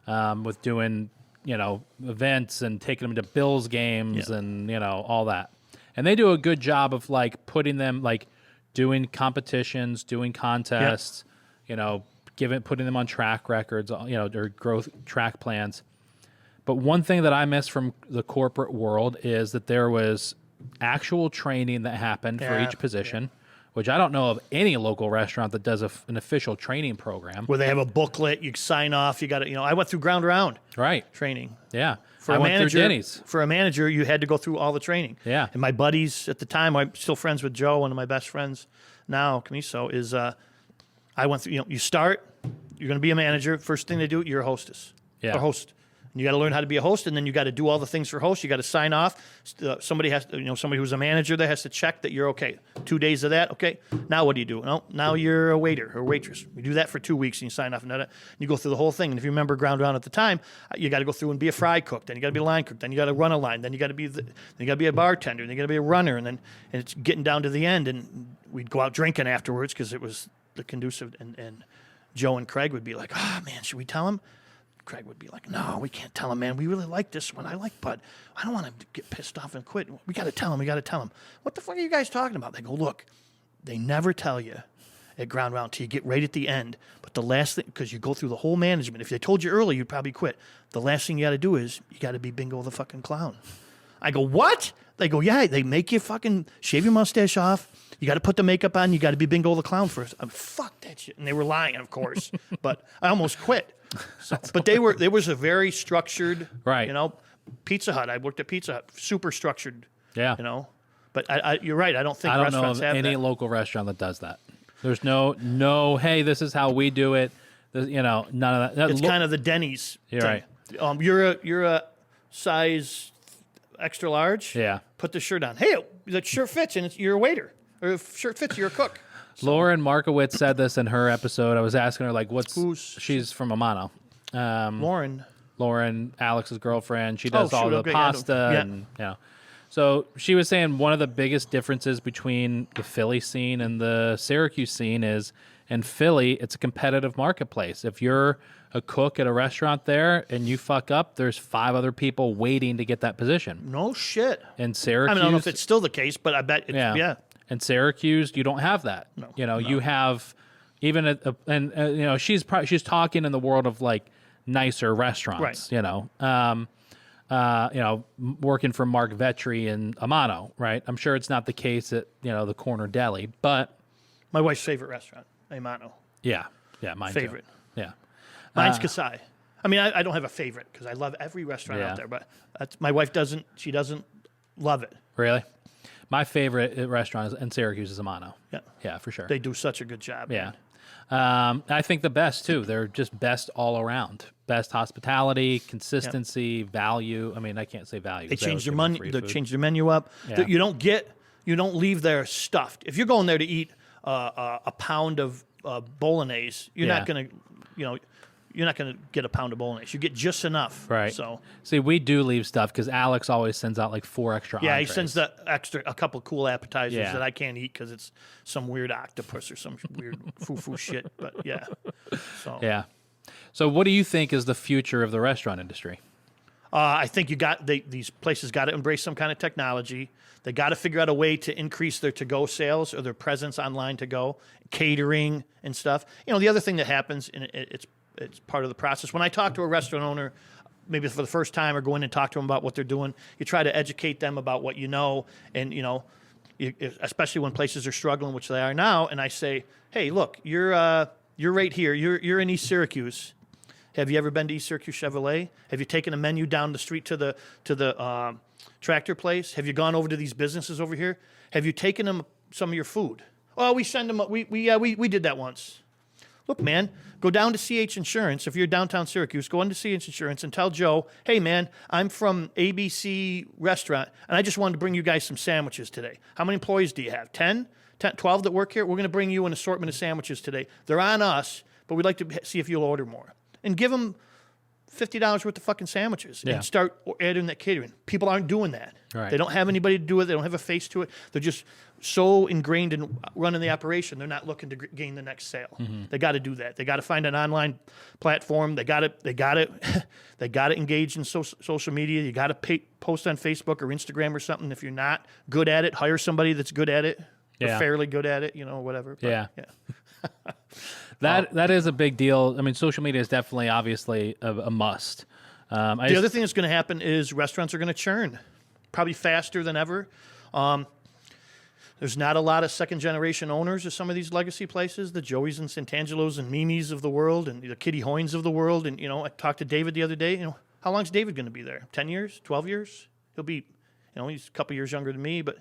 with doing events and taking them to Bills games and all that, and they do a good job of putting them doing competitions, doing contests, putting them on track records, their growth track plans. But one thing that I miss from the corporate world is that there was actual training that happened for each position, which I don't know of any local restaurant that does an official training program. Where they have a booklet, you sign off, you got to, I went through ground round training. Yeah. For a manager, you had to go through all the training. Yeah. And my buddies at the time, I'm still friends with Joe, one of my best friends now, Camiso, is I went through, you start, you're going to be a manager. First thing they do, you're a hostess. Yeah. A host. And you got to learn how to be a host, and then you got to do all the things for host. You got to sign off. Somebody has to, somebody who's a manager there has to check that you're okay. 2 days of that, okay. Now what do you do? No, now you're a waiter or waitress. You do that for 2 weeks, and you sign off, and you go through the whole thing. And if you remember ground round at the time, you got to go through and be a fry cook. Then you got to be a line cook. Then you got to run a line. Then you got to be a bartender. Then you got to be a runner. And it's getting down to the end, and we'd go out drinking afterwards because it was the conducive. And Joe and Craig would be like, "Oh man, should we tell him?" Craig would be like, "No, we can't tell him, man. We really like this one. I like Bud. I don't want him to get pissed off and quit. We got to tell him. We got to tell him." What the fuck are you guys talking about? They go, "Look, they never tell you at ground round till you get right at the end. But the last thing, because you go through the whole management. If they told you early, you'd probably quit. The last thing you got to do is you got to be Bingo the fucking clown." I go, "What?" They go, yeah, they make you fucking shave your mustache off. You got to put the makeup on. You got to be Bingo the Clown first. I'm fuck that shit. And they were lying, of course. But I almost quit. So, but there was a very structured, right. You know, Pizza Hut. I worked at Pizza Hut, super structured. Yeah. You know, but you're right. I don't think I don't restaurants know of have any that. local restaurant that does that. There's no. Hey, this is how we do it. You know, none of that. It's kind of the Denny's. You're thing. right. You're a size extra large. Yeah. Put the shirt on. Hey, that shirt fits, and you're a waiter. Or if shirt fits, you're a cook. Lauren Markowitz said this in her episode. I was asking her, like, she's from Amano. Lauren, Alex's girlfriend. She does all the pasta. Yeah. And, you know. So she was saying one of the biggest differences between the Philly scene and the Syracuse scene is in Philly, it's a competitive marketplace. If you're a cook at a restaurant there and you fuck up, there's 5 other people waiting to get that position. No shit. In Syracuse, I don't know if it's still the case, but I bet it's, yeah. In Syracuse, you don't have that. No, you have even you know, she's talking in the world of like nicer restaurants, right. Working for Mark Vetri in Amano, right? I'm sure it's not the case at, the Corner Deli, but my wife's favorite restaurant, Amano. Yeah, mine favorite. Too. Yeah. Mine's Kasai. I mean, I don't have a favorite because I love every restaurant out there, but my wife doesn't. She doesn't love it. Really? My favorite restaurant in Syracuse is Amano. Yeah, for sure. They do such a good job. Yeah. I think the best too. They're just best all around. Best hospitality, consistency, value. I mean, I can't say value. They change their menu. They change their menu up. Yeah. You don't leave there stuffed. If you're going there to eat a pound of bolognese, you're not gonna, you're not going to get a pound of bolognese. You get just enough. Right. So see, we do leave stuff because Alex always sends out like 4 extra entrees. Yeah, he sends a couple cool appetizers that I can't eat because it's some weird octopus or some weird foo-foo shit. But yeah. So. Yeah. So what do you think is the future of the restaurant industry? I think these places got to embrace some kind of technology. They got to figure out a way to increase their to-go sales or their presence online to go, catering and stuff. The other thing that happens, and it's part of the process. When I talk to a restaurant owner, maybe for the first time, or go in and talk to them about what they're doing, you try to educate them about what you know, and especially when places are struggling, which they are now. And I say, hey, look, you're right here. You're in East Syracuse. Have you ever been to East Syracuse Chevrolet? Have you taken a menu down the street to the tractor place? Have you gone over to these businesses over here? Have you taken them some of your food? Oh, we send them. We did that once. Look, man, go down to CH Insurance. If you're downtown Syracuse, go into CH Insurance and tell Joe, hey, man, I'm from ABC Restaurant, and I just wanted to bring you guys some sandwiches today. How many employees do you have? 10, 12 that work here? We're going to bring you an assortment of sandwiches today. They're on us, but we'd like to see if you'll order more. And give them $50 worth of fucking sandwiches and start adding that catering. People aren't doing that. Right. They don't have anybody to do it. They don't have a face to it. They're just so ingrained in running the operation. They're not looking to gain the next sale. Mm-hmm. They got to do that. They got to find an online platform. They got to engage in social media. You got to post on Facebook or Instagram or something. If you're not good at it, hire somebody that's good at it or fairly good at it. Whatever. But, yeah. That is a big deal. I mean, social media is definitely, obviously, a must. The other thing that's going to happen is restaurants are going to churn, probably faster than ever. There's not a lot of second-generation owners of some of these legacy places, the Joeys and Santangelos and Mimi's of the world and the Kitty Hoynes of the world. And, I talked to David the other day. How long is David going to be there? 10 years? 12 years? He'll be, he's a couple years younger than me, but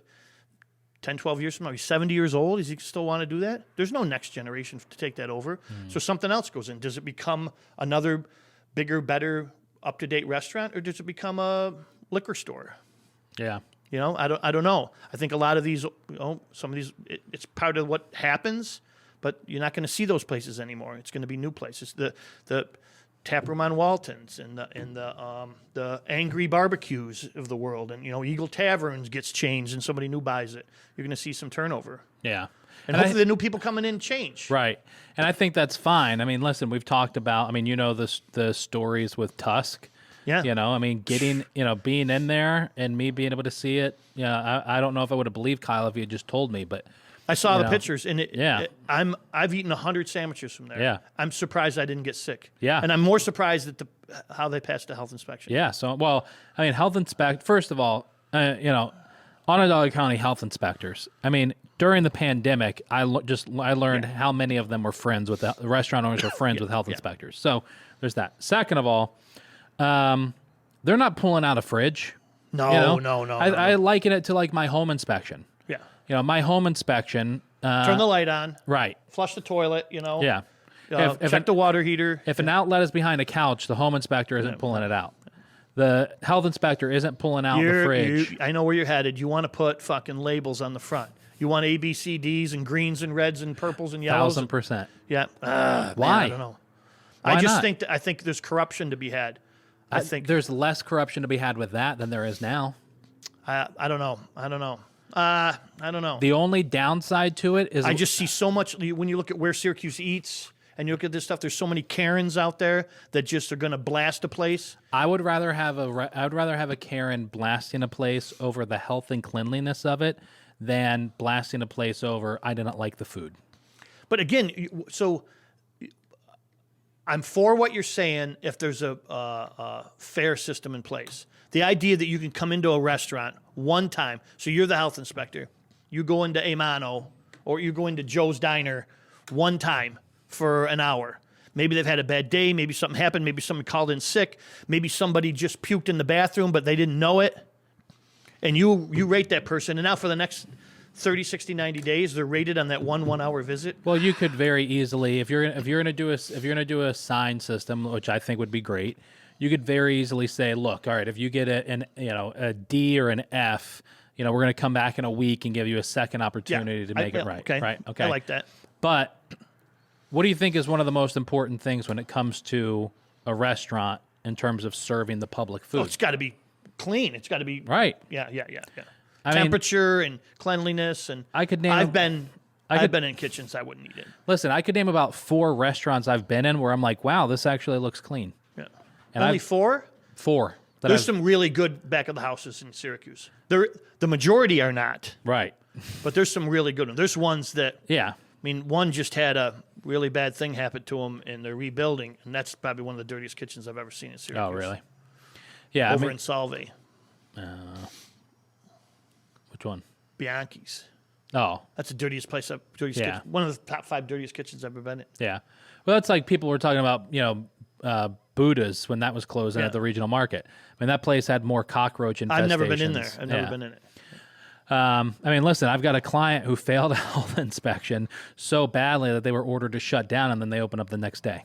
10, 12 years from now, he's 70 years old. Does he still want to do that? There's no next generation to take that over. So something else goes in. Does it become another bigger, better, up-to-date restaurant, or does it become a liquor store? Yeah. I don't know. I think a lot of these, some of these, it's part of what happens, but you're not going to see those places anymore. It's going to be new places. The Taproom on Waltons and the Angry Barbecues of the world, and Eagle Taverns gets changed and somebody new buys it. You're going to see some turnover. Yeah, and hopefully the new people coming in change. Right, and I think that's fine. I mean, listen, we've talked about. I mean, the stories with Tusk. Yeah. I mean, getting, being in there and me being able to see it. Yeah, I don't know if I would have believed Kyle if he had just told me, but I saw the pictures, and I've eaten 100 sandwiches from there. Yeah. I'm surprised I didn't get sick. Yeah. And I'm more surprised at how they passed the health inspection. Yeah. So, well, I mean, health inspect. First of all, Onondaga County health inspectors. I mean, during the pandemic, I learned how many of them were friends with the restaurant owners were friends with health inspectors. So there's that. Second of all, they're not pulling out a fridge. No, no. I liken it to like my home inspection. Yeah. My home inspection. Turn the light on. Right. Flush the toilet. Yeah. Check the water heater. If an outlet is behind a couch, the home inspector isn't pulling it out. The health inspector isn't pulling out the fridge. I know where you're headed. You want to put fucking labels on the front. You want A, B, C, Ds and greens and reds and purples and yellows. 1,000%. Yeah. Why? Man, I don't know. Why I just not? think I think there's corruption to be had. I think there's less corruption to be had with that than there is now. I don't know. I don't know. The only downside to it is I just see so much when you look at where Syracuse eats and you look at this stuff. There's so many Karens out there that just are going to blast a place. I would rather have a Karen blasting a place over the health and cleanliness of it than blasting a place over I didn't like the food. But again, so I'm for what you're saying if there's a fair system in place. The idea that you can come into a restaurant one time, so you're the health inspector, you go into Amano or you go into Joe's Diner one time for an hour. Maybe they've had a bad day, maybe something happened, maybe somebody called in sick, maybe somebody just puked in the bathroom but they didn't know it. And you rate that person, and now for the next 30, 60, 90 days, they're rated on that 1 hour visit. Well, you could very easily, if you're gonna do a sign system, which I think would be great, you could very easily say, look, all right, if you get a D or an F, we're gonna come back in a week and give you a second opportunity to make it right. Okay. Right. Okay. I like that. But what do you think is one of the most important things when it comes to a restaurant in terms of serving the public food? Oh, it's got to be clean. It's got to be right. Yeah. I Temperature and cleanliness, and I could name. I've been in kitchens I wouldn't eat in. Listen, I could name about 4 restaurants I've been in where I'm like, wow, this actually looks clean. Yeah. And Only 4? 4. There's some really good back of the houses in Syracuse. The majority are not. Right. But there's some really good ones. There's ones that. Yeah. I mean, one just had a really bad thing happen to them, and they're rebuilding, and that's probably one of the dirtiest kitchens I've ever seen in Syracuse. Oh, really? Yeah. Over in Salve. Which one? Bianchi's. Oh. That's the dirtiest place. Kitchen. One of the top 5 dirtiest kitchens I've ever been in. Yeah. Well, that's like people were talking about, Buddha's when that was closing at the regional market. I mean, that place had more cockroach infestations. I've never been in there. I've never been in it. I mean, listen, I've got a client who failed a health inspection so badly that they were ordered to shut down, and then they opened up the next day.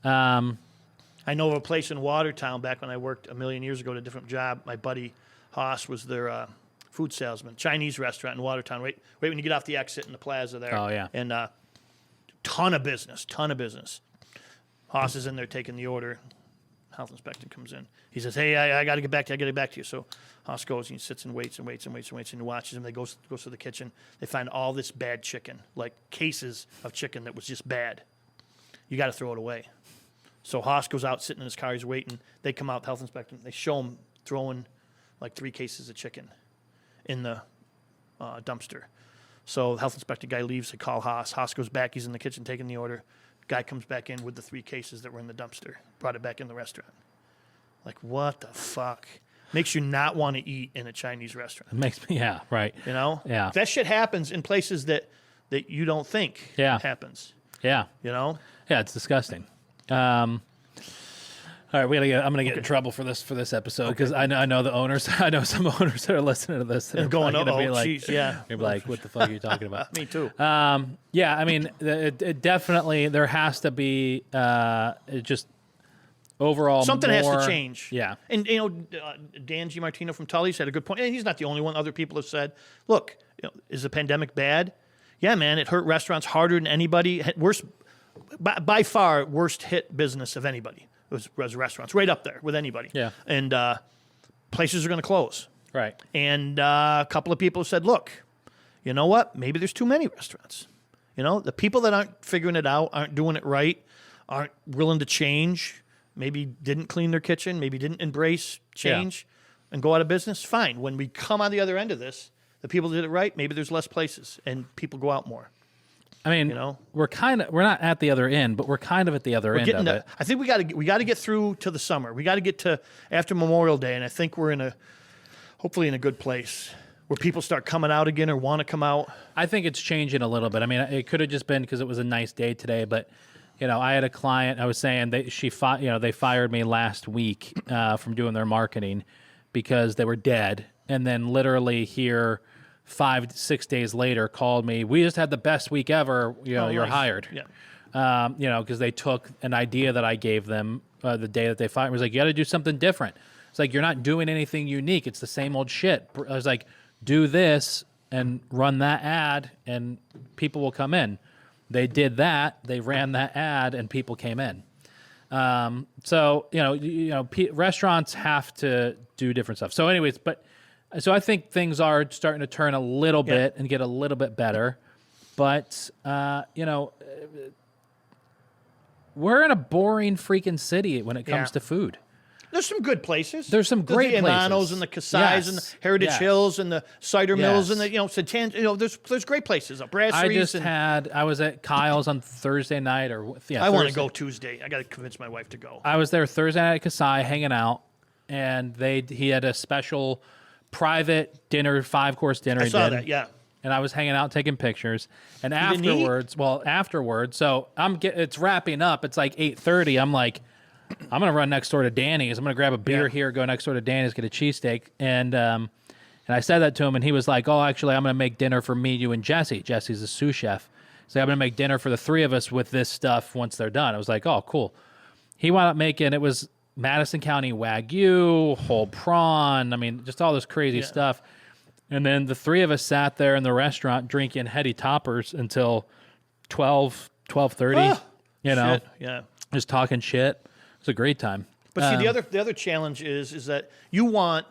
I know of a place in Watertown back when I worked a million years ago at a different job. My buddy Haas was their food salesman, Chinese restaurant in Watertown, right when you get off the exit in the plaza there. Oh, yeah. And ton of business. Haas is in there taking the order. Health inspector comes in. He says, hey, I got to get back to you. So Haas goes and he sits and waits and he watches him. They goes to the kitchen. They find all this bad chicken, like cases of chicken that was just bad. You got to throw it away. So Haas goes out, sitting in his car. He's waiting. They come out, health inspector. They show him throwing like 3 cases of chicken in the dumpster. So the health inspector guy leaves. They call Haas. Haas goes back. He's in the kitchen taking the order. Guy comes back in with the 3 cases that were in the dumpster. Brought it back in the restaurant. Like, what the fuck? Makes you not want to eat in a Chinese restaurant. It makes me, yeah, right. Yeah. That shit happens in places that you don't think happens. Yeah. Yeah, it's disgusting. All right, I'm gonna get in trouble for this episode because I know the owners. I know some owners that are listening to this and going, gonna be like, geez, yeah. You're like, what the fuck are you talking about? Me too. Yeah, I mean, it definitely there has to be just overall something has to change. Yeah, and Dan G. Martino from Tully's had a good point, and he's not the only one. Other people have said, look, is the pandemic bad? Yeah, man, it hurt restaurants harder than anybody. Worst, by far, worst hit business of anybody. Was restaurants, right up there with anybody. Yeah. And places are going to close. Right. And a couple of people have said, look, you know what? Maybe there's too many restaurants. The people that aren't figuring it out, aren't doing it right, aren't willing to change, maybe didn't clean their kitchen, maybe didn't embrace change and go out of business, fine. When we come on the other end of this, the people that did it right, maybe there's less places and people go out more. I mean, we're not at the other end, but we're kind of at the other end of it. I think we got to get through to the summer. We got to get to after Memorial Day, and I think we're in a hopefully in a good place where people start coming out again or want to come out. I think it's changing a little bit. I mean, it could have just been because it was a nice day today, but I had a client. I was saying they fired me last week from doing their marketing because they were dead, and then literally here 5-6 days later called me. We just had the best week ever. You're nice. hired. Yeah. Because they took an idea that I gave them the day that they fired me. It was like, you got to do something different. It's like, you're not doing anything unique. It's the same old shit. I was like, do this and run that ad, and people will come in. They did that. They ran that ad, and people came in. So restaurants have to do different stuff. So, anyways, so I think things are starting to turn a little bit and get a little bit better. But we're in a boring freaking city when it comes to food. There's some good places. There's some great places. The Amanos and the Kasai's and the Heritage Hills and the cider mills and the Satan. There's great places. Brasseries. I was at Kyle's on Thursday night I want to go Tuesday. I got to convince my wife to go. I was there Thursday night at Kasai hanging out, and he had a special private dinner, 5-course dinner. I saw that. Yeah. And I was hanging out taking pictures, and afterwards, so it's wrapping up. It's like 8:30. I'm like, I'm going to run next door to Danny's. I'm going to grab a beer here, go next door to Danny's, get a cheesesteak. And I said that to him, and he was like, oh, actually, I'm going to make dinner for me, you, and Jesse. Jesse's a sous chef. So I'm going to make dinner for the three of us with this stuff once they're done. I was like, oh, cool. He wound up making, it was Madison County Wagyu, whole prawn. I mean, just all this crazy stuff. And then the three of us sat there in the restaurant drinking heady toppers until 12:30, Shit. Yeah. Just talking shit. It's a great time. But see, the other challenge is that you want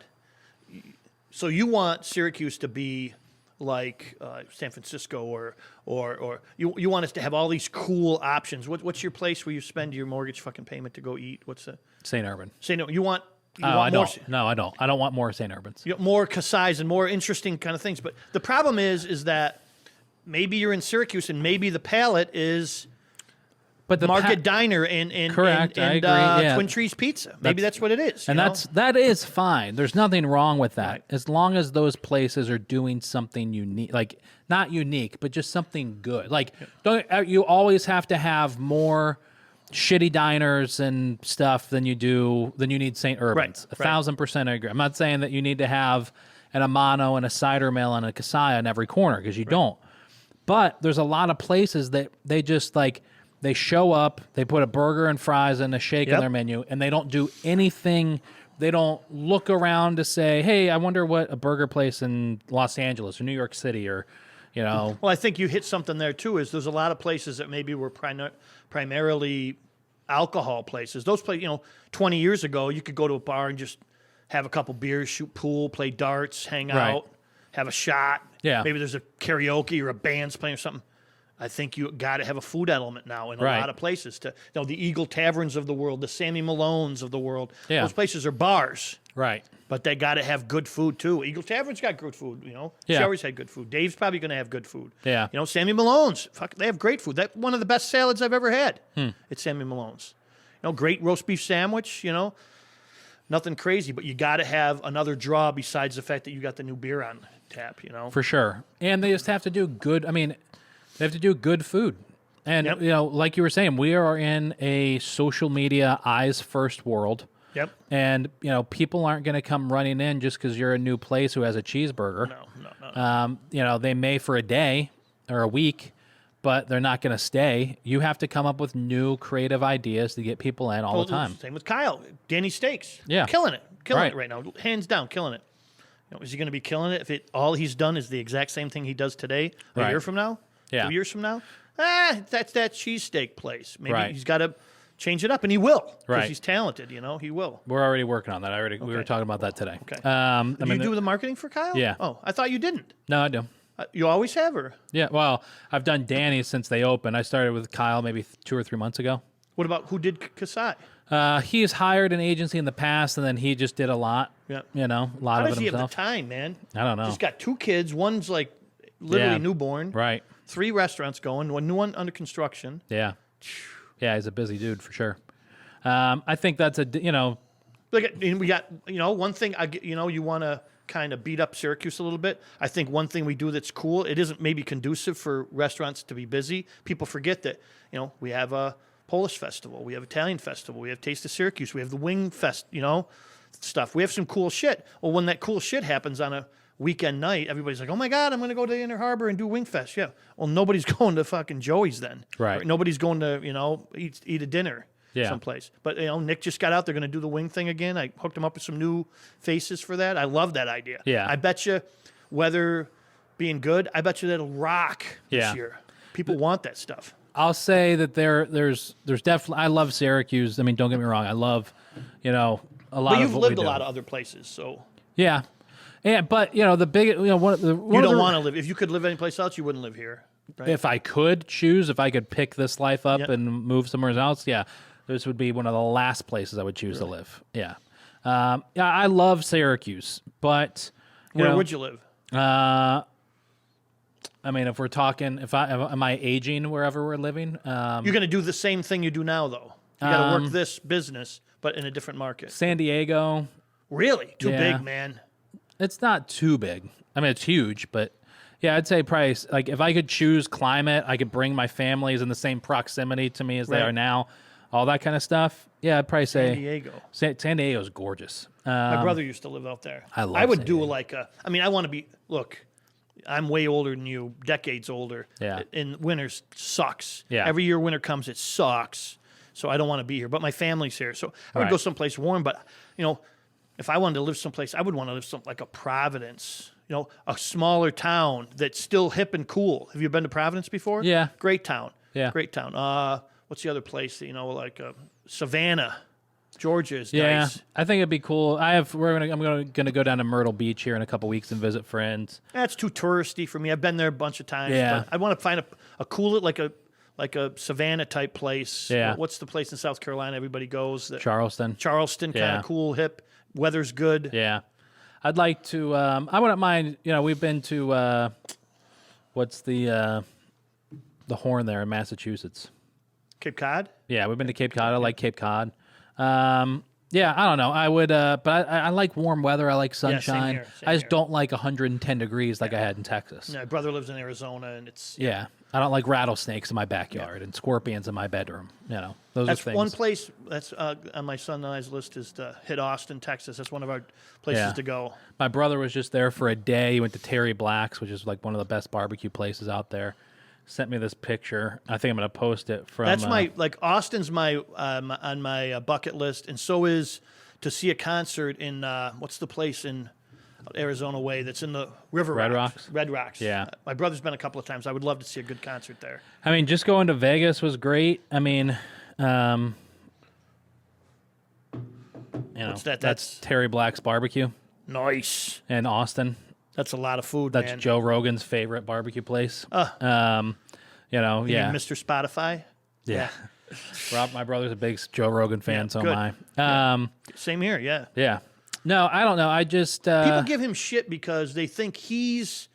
Syracuse to be like San Francisco or you want us to have all these cool options. What's your place where you spend your mortgage fucking payment to go eat? What's the St. Urban? You want I more, don't. No, I don't. I don't want more St. Urbans. You want more Kasai's and more interesting kind of things. But the problem is that maybe you're in Syracuse and maybe the palate is the Market Diner and correct. I agree. Twin Trees Pizza. Maybe that's what it is. And that is fine. There's nothing wrong with that. Right. As long as those places are doing something unique, like not unique, but just something good. Like you always have to have more shitty diners and stuff than you need St. Urbans. 1,000% I agree. I'm not saying that you need to have an Amano and a cider mill and a Kasai on every corner, because you don't. But there's a lot of places that they just they show up, they put a burger and fries and a shake on their menu, and they don't do anything. They don't look around to say, hey, I wonder what a burger place in Los Angeles or New York City or, Well, I think you hit something there, too, is there's a lot of places that maybe were primarily alcohol places. Those places, 20 years ago, you could go to a bar and just have a couple beers, shoot pool, play darts, hang out, have a shot. Yeah. Maybe there's a karaoke or a band's playing or something. I think you got to have a food element now in a lot of places. The Eagle Taverns of the world, the Sammy Malones of the world. Yeah. Those places are bars. Right. But they got to have good food, too. Eagle Tavern's got good food, She always had good food. Dave's probably going to have good food. Yeah. Sammy Malone's, they have great food. That's one of the best salads I've ever had. It's Sammy Malone's. Great roast beef sandwich, Nothing crazy, but you got to have another draw besides the fact that you got the new beer on tap, For sure. And they just have to do good, they have to do good food. And, like you were saying, we are in a social media eyes first world. Yep. And, people aren't going to come running in just because you're a new place who has a cheeseburger. No. They may for a day or a week, but they're not going to stay. You have to come up with new creative ideas to get people in all the time. Same with Kyle. Danny Steaks. Yeah. Killing it right now. Hands down, killing it. Is he going to be killing it if all he's done is the exact same thing he does today, a year from now? Yeah. 2 years from now? That's that cheesesteak place. Maybe he's got to change it up, and he will. Because he's talented, he will. We're already working on that. We were talking about that today. Okay. Do you do the marketing for Kyle? Yeah. Oh, I thought you didn't. No, I do. You always have, or? Yeah, well, I've done Danny's since they opened. I started with Kyle maybe 2 or 3 months ago. What about who did Kasai? He's hired an agency in the past, and then he just did a lot. Yeah. A lot of it himself. How does he have the time, man? I don't know. He's got 2 kids. One's literally newborn. Right. 3 restaurants going. One new one under construction. Yeah. Yeah, he's a busy dude for sure. I think that's Like, and we got, one thing, you want to kind of beat up Syracuse a little bit. I think one thing we do that's cool, it isn't maybe conducive for restaurants to be busy. People forget that, we have a Polish festival, we have Italian festival, we have Taste of Syracuse, we have the Wing Fest, stuff. We have some cool shit. Well, when that cool shit happens on a weekend night, everybody's like, oh my God, I'm going to go to Inner Harbor and do Wing Fest. Yeah. Well, nobody's going to fucking Joey's then. Right. Or nobody's going to, eat a dinner. Yeah. Someplace. But, Nick just got out. They're going to do the wing thing again. I hooked him up with some new faces for that. I love that idea. Yeah. I bet you, weather being good, I bet you that'll rock this year. People want that stuff. I'll say that there's definitely, I love Syracuse. I mean, don't get me wrong. I love, a lot of But you've what lived we a do. lot of other places, so. Yeah. Yeah, but, the big, one of the... You don't want to live. If you could live anyplace else, you wouldn't live here. Right? If I could choose, if I could pick this life up Yep. and move somewhere else, this would be one of the last places I would choose to live. Yeah. I love Syracuse, but... Where would you live? I mean, if we're talking, am I aging wherever we're living? You're going to do the same thing you do now, though. You got to work this business, but in a different market. San Diego. Really? Too Yeah. big, man. It's not too big. I mean, it's huge, but yeah, I'd say probably like if I could choose climate, I could bring my families in the same proximity to me as they Right. are now, all that kind of stuff. Yeah, I'd probably say San Diego. San Diego's gorgeous. My brother used to live out there. I love I would San do Diego. I want to be, look, I'm way older than you, decades older. Yeah. And winter sucks. Yeah. Every year winter comes, it sucks. So I don't want to be here. But my family's here. So I would Right. go someplace warm. But, if I wanted to live someplace, I would want to live like a Providence, a smaller town that's still hip and cool. Have you been to Providence before? Yeah. Great town. Yeah. Great town. What's the other place, like Savannah, Georgia is Yeah, nice. I think it'd be cool. I'm gonna go down to Myrtle Beach here in a couple weeks and visit friends. That's too touristy for me. I've been there a bunch of times. Yeah. But I want to find a cool, like a Savannah type place. Yeah. What's the place in South Carolina everybody goes? Charleston. Charleston, kind Yeah. of cool, hip. Weather's good. Yeah, I'd like to. I wouldn't mind. We've been to what's the Horn there in Massachusetts. Cape Cod. Yeah, we've been to Cape Cod. I like Cape Cod. Yeah, I don't know. I would, but I like warm weather. I like sunshine. here, same I just here. don't like 110 degrees like I had in Texas. My brother lives in Arizona, and it's Yeah, I don't like rattlesnakes in my backyard and scorpions in my bedroom. Those that's are things. one place that's on my son and I's list is to hit Austin, Texas. That's one of our places Yeah. to go. My brother was just there for a day. He went to Terry Black's, which is like one of the best barbecue places out there. Sent me this picture. I think I'm going to post it from. That's Austin's my on my bucket list, and so is to see a concert in what's the place in Arizona way that's in the River Red Rocks? Red Rocks. Yeah. My brother's been a couple of times. I would love to see a good concert there. I mean, just going to Vegas was great. I mean, What's that? That's Terry Black's barbecue Nice. in Austin. That's a lot of food, That's man. Joe Rogan's favorite barbecue place. You Yeah, mean Mr. Spotify? yeah. My brother's a big Joe Rogan fan, so good. am I. Same here, yeah. Yeah. No, I don't know. I just People give him shit because they think he's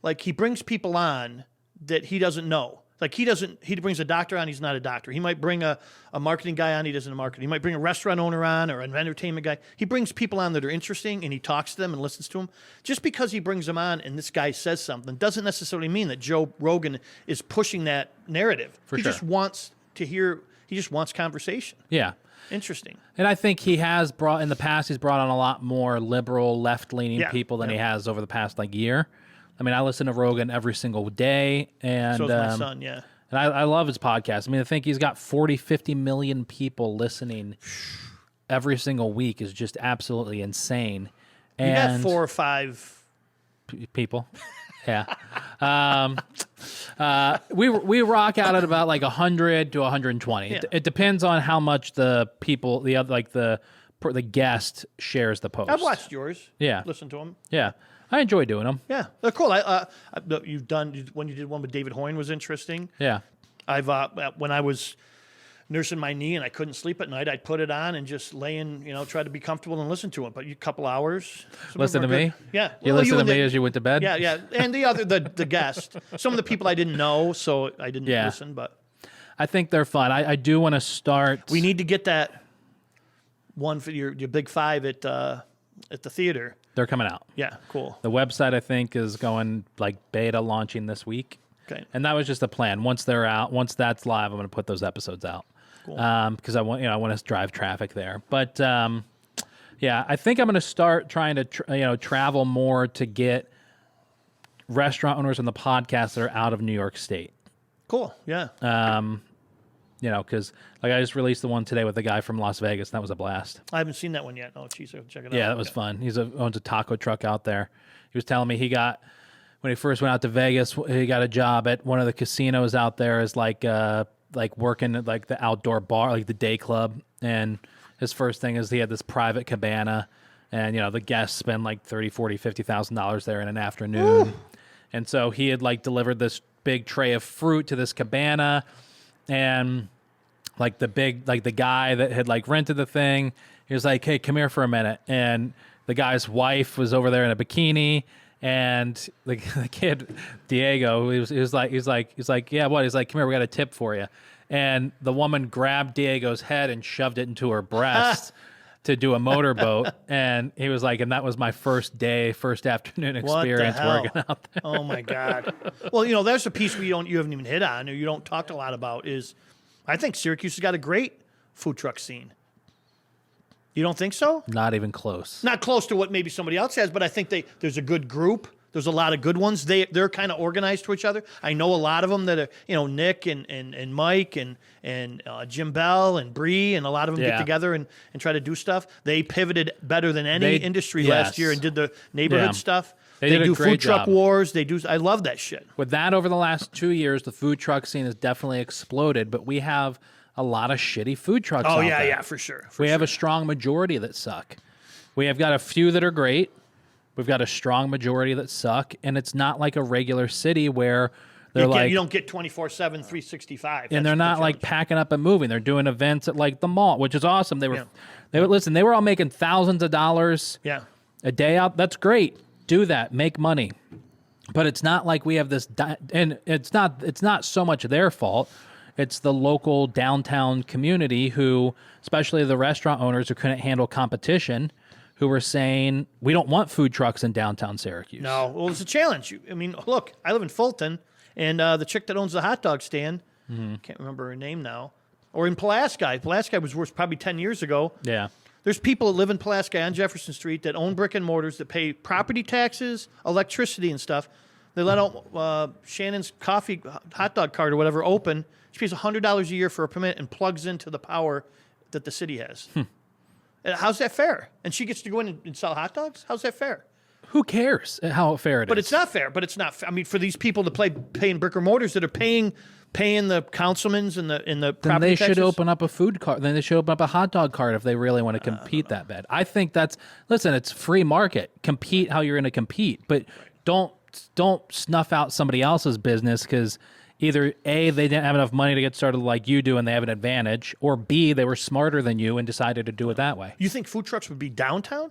like he brings people on that he doesn't know. Like he brings a doctor on, he's not a doctor. He might bring a marketing guy on, he doesn't market. He might bring a restaurant owner on or an entertainment guy. He brings people on that are interesting and he talks to them and listens to them. Just because he brings them on and this guy says something doesn't necessarily mean that Joe Rogan is pushing that narrative. He sure. just wants to hear, he just wants conversation. yeah. Interesting. And I think he has brought in the past. He's brought on a lot more liberal, left-leaning Yeah, people than yeah. he has over the past year. I mean, I listen to Rogan every single day, and So is my son, yeah. and I love his podcast. I mean, I think he's got 40, 50 million people listening every single week is just absolutely insane. You And got 4 or 5. people. Yeah. We rock out at about like 100 to 120. Yeah. It depends on how much the people, the other, like the guest shares the post. I've watched yours. Yeah. Listen to them. Yeah. I enjoy doing them. Yeah, they're cool. You've done when you did one with David Hoyne was interesting. Yeah. I've when I was nursing my knee and I couldn't sleep at night, I'd put it on and just lay in, try to be comfortable and listen to it. But a couple hours. Some Listen of to them are me? good. Yeah. You Well, listen to and me as you went to bed? Yeah, yeah. And the guest. Some of the people I didn't know, so I didn't Yeah. listen. But I think they're fun. I do want to start. we need to get that one for your big five at the theater. They're coming out. Yeah, cool. The website, I think, is going like beta launching this week. Okay. And that was just the plan. Once they're out, once that's live, I'm going to put those episodes out. Cool. Because I want to drive traffic there. But yeah, I think I'm going to start trying to travel more to get restaurant owners on the podcast that are out of New York State. Cool. Yeah. Because like I just released the one today with the guy from Las Vegas. That was a blast. I haven't seen that one yet. Oh, geez, I'll check it out. Yeah, that was fun. He owns a taco truck out there. He was telling me when he first went out to Vegas, he got a job at one of the casinos out there as like working at like the outdoor bar, like the day club. And his first thing is he had this private cabana, and the guests spend like $30,000, $40,000, $50,000 there in an afternoon. Ooh. And so he had like delivered this big tray of fruit to this cabana, and like the guy that had like rented the thing, he was like, "Hey, come here for a minute." And the guy's wife was over there in a bikini, and the kid Diego, he was like, "Yeah, what?" He's like, "Come here, we got a tip for you." And the woman grabbed Diego's head and shoved it into her breast to do a motorboat. And he was like, and that was my first afternoon experience working out there. Oh my God. Well, there's a piece you haven't even hit on, or you don't talk a lot about, is I think Syracuse has got a great food truck scene. You don't think so? Not even close. Not close to what maybe somebody else has, but I think there's a good group. There's a lot of good ones. They're kind of organized to each other. I know a lot of them that are, Nick and Mike and Jim Bell and Bree, and a lot of them get together and try to do stuff. They pivoted better than any industry last year and did the neighborhood stuff. They do food truck wars. I love that shit. With that, over the last 2 years, the food truck scene has definitely exploded, but we have a lot of shitty food trucks out there. Yeah, for sure. We have a strong majority that suck. We have got a few that are great. We've got a strong majority that suck, and it's not like a regular city where you don't get 24/7, 365. And they're not like packing up and moving. They're doing events at like the mall, which is awesome. They were all making thousands of dollars a day out. That's great. Do that. Make money. But it's not like we have this, and it's not so much their fault. It's the local downtown community who, especially the restaurant owners who couldn't handle competition, who were saying, we don't want food trucks in downtown Syracuse. No, well, it's a challenge. I mean, look, I live in Fulton, and the chick that owns the hot dog stand, can't remember her name now, or in Pulaski. Pulaski was worse probably 10 years ago. Yeah. There's people that live in Pulaski on Jefferson Street that own brick and mortars that pay property taxes, electricity and stuff. They let out Shannon's coffee hot dog cart or whatever open. She pays $100 a year for a permit and plugs into the power that the city has. How's that fair? And she gets to go in and sell hot dogs? How's that fair? Who cares how fair it is? But it's not fair. I mean, for these people to paying brick and mortars that are paying the councilmen's and the property then they taxes? should open up a food cart. Then they should open up a hot dog cart if they really want to compete that bad. I think it's free market. Compete how you're going to compete, but don't snuff out somebody else's business because either A, they didn't have enough money to get started like you do and they have an advantage, or B, they were smarter than you and decided to do it that way. You think food trucks would be downtown?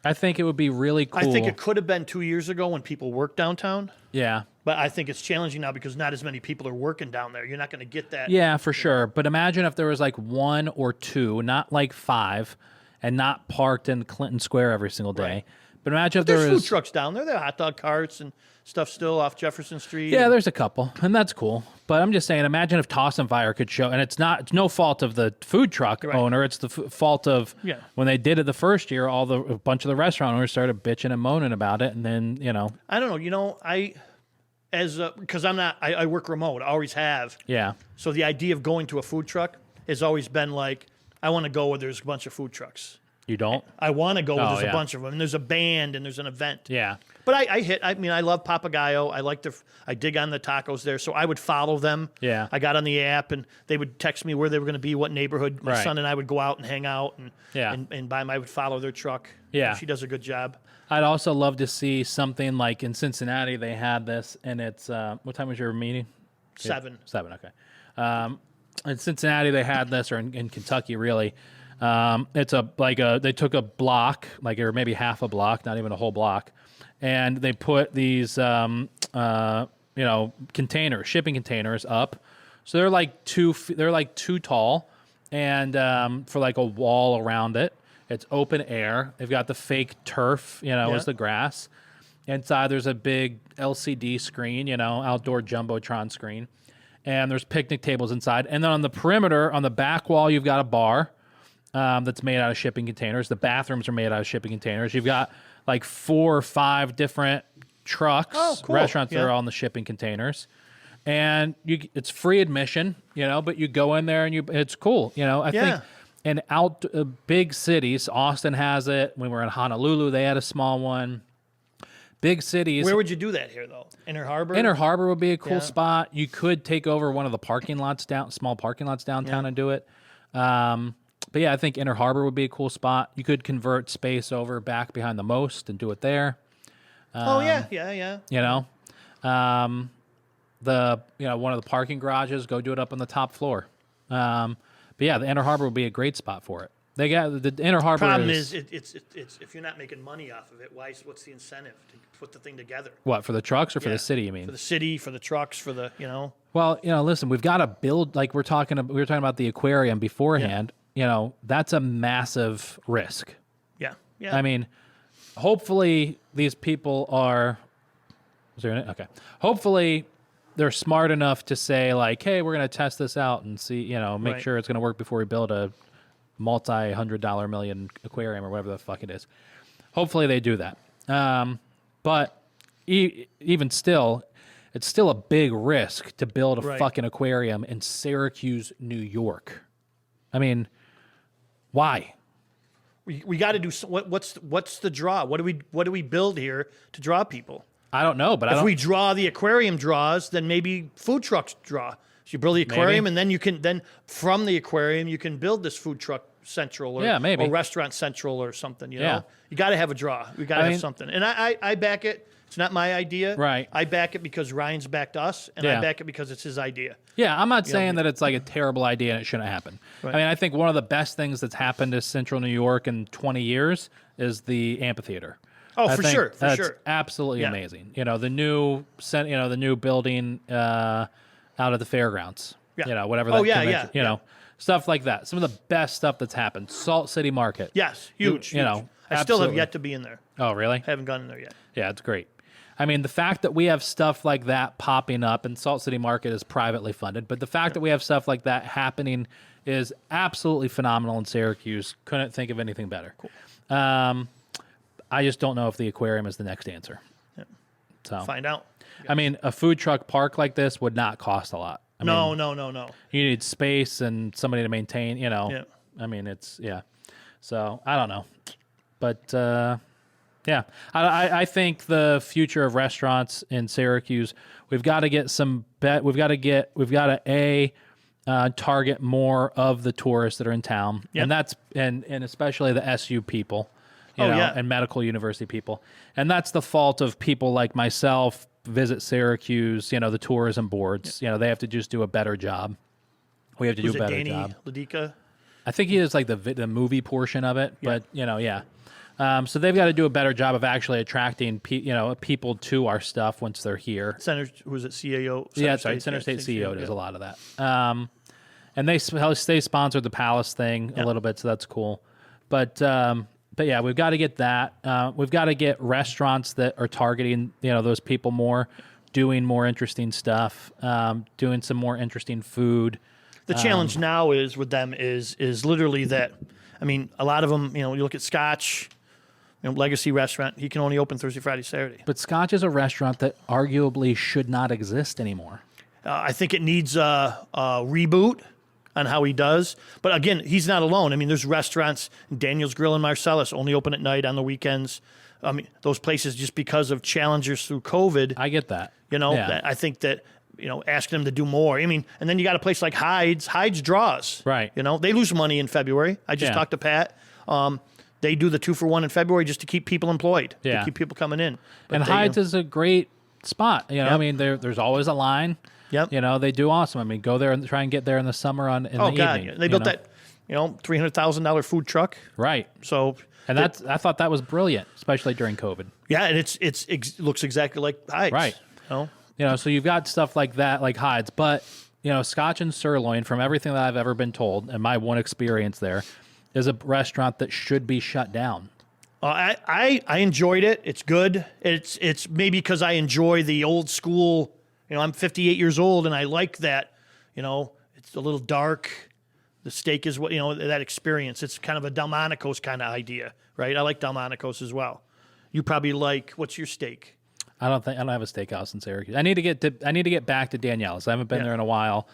I think it would be really cool. I think it could have been 2 years ago when people worked downtown. Yeah. But I think it's challenging now because not as many people are working down there. You're not going to get that. Yeah, for sure. But imagine if there was like one or two, not like five, and not parked in Clinton Square every single day. Right. But imagine if there's food trucks down there. There are hot dog carts and stuff still off Jefferson Street. Yeah, there's a couple, and that's cool. But I'm just saying, imagine if Toss and Fire could show, and it's no fault of the food truck owner. It's the fault of when they did it the first year, a bunch of the restaurant owners started bitching and moaning about it, and then, I don't know. Because I work remote. I always have. Yeah. So the idea of going to a food truck has always been like, I want to go where there's a bunch of food trucks. You don't? I want to go where there's a bunch of them. And there's a band and there's an event. Yeah. But I love Papagayo. I dig on the tacos there. So I would follow them. Yeah. I got on the app and they would text me where they were going to be, what neighborhood. My son and I would go out and hang out and I would follow their truck. Yeah. She does a good job. I'd also love to see something like in Cincinnati, they had this, and it's, what time was your meeting? 7. 7, okay. In Cincinnati, they had this, or in Kentucky, really. It's they took a block, or maybe half a block, not even a whole block, and they put these, containers, shipping containers up. So they're like 2 tall, and for like a wall around it. It's open air. They've got the fake turf, as the grass. Inside, there's a big LCD screen, outdoor Jumbotron screen. And there's picnic tables inside. And then on the perimeter, on the back wall, you've got a bar that's made out of shipping containers. The bathrooms are made out of shipping containers. You've got like 4 or 5 different trucks, restaurants that are all in the shipping containers. And it's free admission, but you go in there and it's cool. I think in big cities, Austin has it. When we were in Honolulu, they had a small one. Big cities. Where would you do that here, though? Inner Harbor? Inner Harbor would be a cool spot. You could take over one of the parking lots small parking lots downtown and do it. But yeah, I think Inner Harbor would be a cool spot. You could convert space over back behind the Most and do it there. Yeah. One of the parking garages, go do it up on the top floor. But yeah, the Inner Harbor would be a great spot for it. They got the Inner Harbor. Problem is it's if you're not making money off of it, what's the incentive to put the thing together? What, for the trucks or for the city? You mean for the city, for the trucks, for the Well, listen, we've got to build. Like we were talking about the aquarium beforehand. That's a massive risk. Yeah. I mean, hopefully these people are. Is there okay? Hopefully they're smart enough to say like, hey, we're going to test this out and see. Make sure it's going to work before we build a multi-$100 million aquarium or whatever the fuck it is. Hopefully they do that. But even still, it's still a big risk to build a fucking aquarium in Syracuse, New York. I mean, why? We got to do what's the draw? What do we build here to draw people? I don't know, but if we draw the aquarium draws, then maybe food trucks draw. So you build the aquarium, and then from the aquarium you can build this food truck central or restaurant central or something. You got to have a draw. We got to have something, and I back it. It's not my idea. Right. I back it because Ryan's backed us, and I back it because it's his idea. Yeah, I'm not saying that it's like a terrible idea and it shouldn't happen. Right. I mean, I think one of the best things that's happened to Central New York in 20 years is the amphitheater. Oh, for sure. That's absolutely amazing. The new building out at the fairgrounds. Yeah. Whatever that stuff like that. Some of the best stuff that's happened. Salt City Market. Yes, huge. I still have yet to be in there. Oh, really? Haven't gone in there yet. Yeah, it's great. I mean, the fact that we have stuff like that popping up, and Salt City Market is privately funded, but the fact that we have stuff like that happening is absolutely phenomenal in Syracuse. Couldn't think of anything better. Cool. I just don't know if the aquarium is the next answer. Yeah. So find out. I mean, a food truck park like this would not cost a lot. No. You need space and somebody to maintain, Yeah. I mean, So, I don't know. But, yeah. I think the future of restaurants in Syracuse, we've got to get we've got to target more of the tourists that are in town. Yep. And that's, and especially the SU people. And medical university people. And that's the fault of people like myself, Visit Syracuse, the tourism boards. They have to just do a better job. We have to do a better job. Ladika? I think he is like the movie portion of it, but, so they've got to do a better job of actually attracting people to our stuff once they're here. Was it CAO? Center State CEO does a lot of that. And they sponsored the Palace thing a little bit, so that's cool. But yeah, we've got to get that. We've got to get restaurants that are targeting, those people more, doing more interesting stuff, doing some more interesting food. The challenge now is with them is literally that. I mean, a lot of them, you look at Scotch, Legacy Restaurant. He can only open Thursday, Friday, Saturday. But Scotch is a restaurant that arguably should not exist anymore. I think it needs a reboot on how he does. But again, he's not alone. I mean, there's restaurants, Daniel's Grill and Marcellus, only open at night on the weekends. I mean, those places, just because of challenges through COVID. I get that. I think that, asking them to do more. I mean, and then you got a place like Hyde's. Hyde's draws. Right. They lose money in February. I just talked to Pat. They do the 2-for-1 in February just to keep people employed, to keep people coming in. But Hyde's is a great spot. I mean, there's always a line. Yep. They do awesome. I mean, go there and try and get there in the summer in the evening. They built that, $300,000 food truck. Right. So, and I thought that was brilliant, especially during COVID. Yeah, and it looks exactly like Hyde's. Right. So you've got stuff like that, like Hyde's, but Scotch and Sirloin, from everything that I've ever been told and my one experience there, is a restaurant that should be shut down. I enjoyed it. It's good. It's maybe because I enjoy the old school. I'm 58 years old, and I like that. It's a little dark. The steak is what that experience. It's kind of a Delmonico's kind of idea, right? I like Delmonico's as well. You probably like, what's your steak? I don't have a steakhouse in Syracuse. I need to get back to Danielle's. I haven't been there in a while,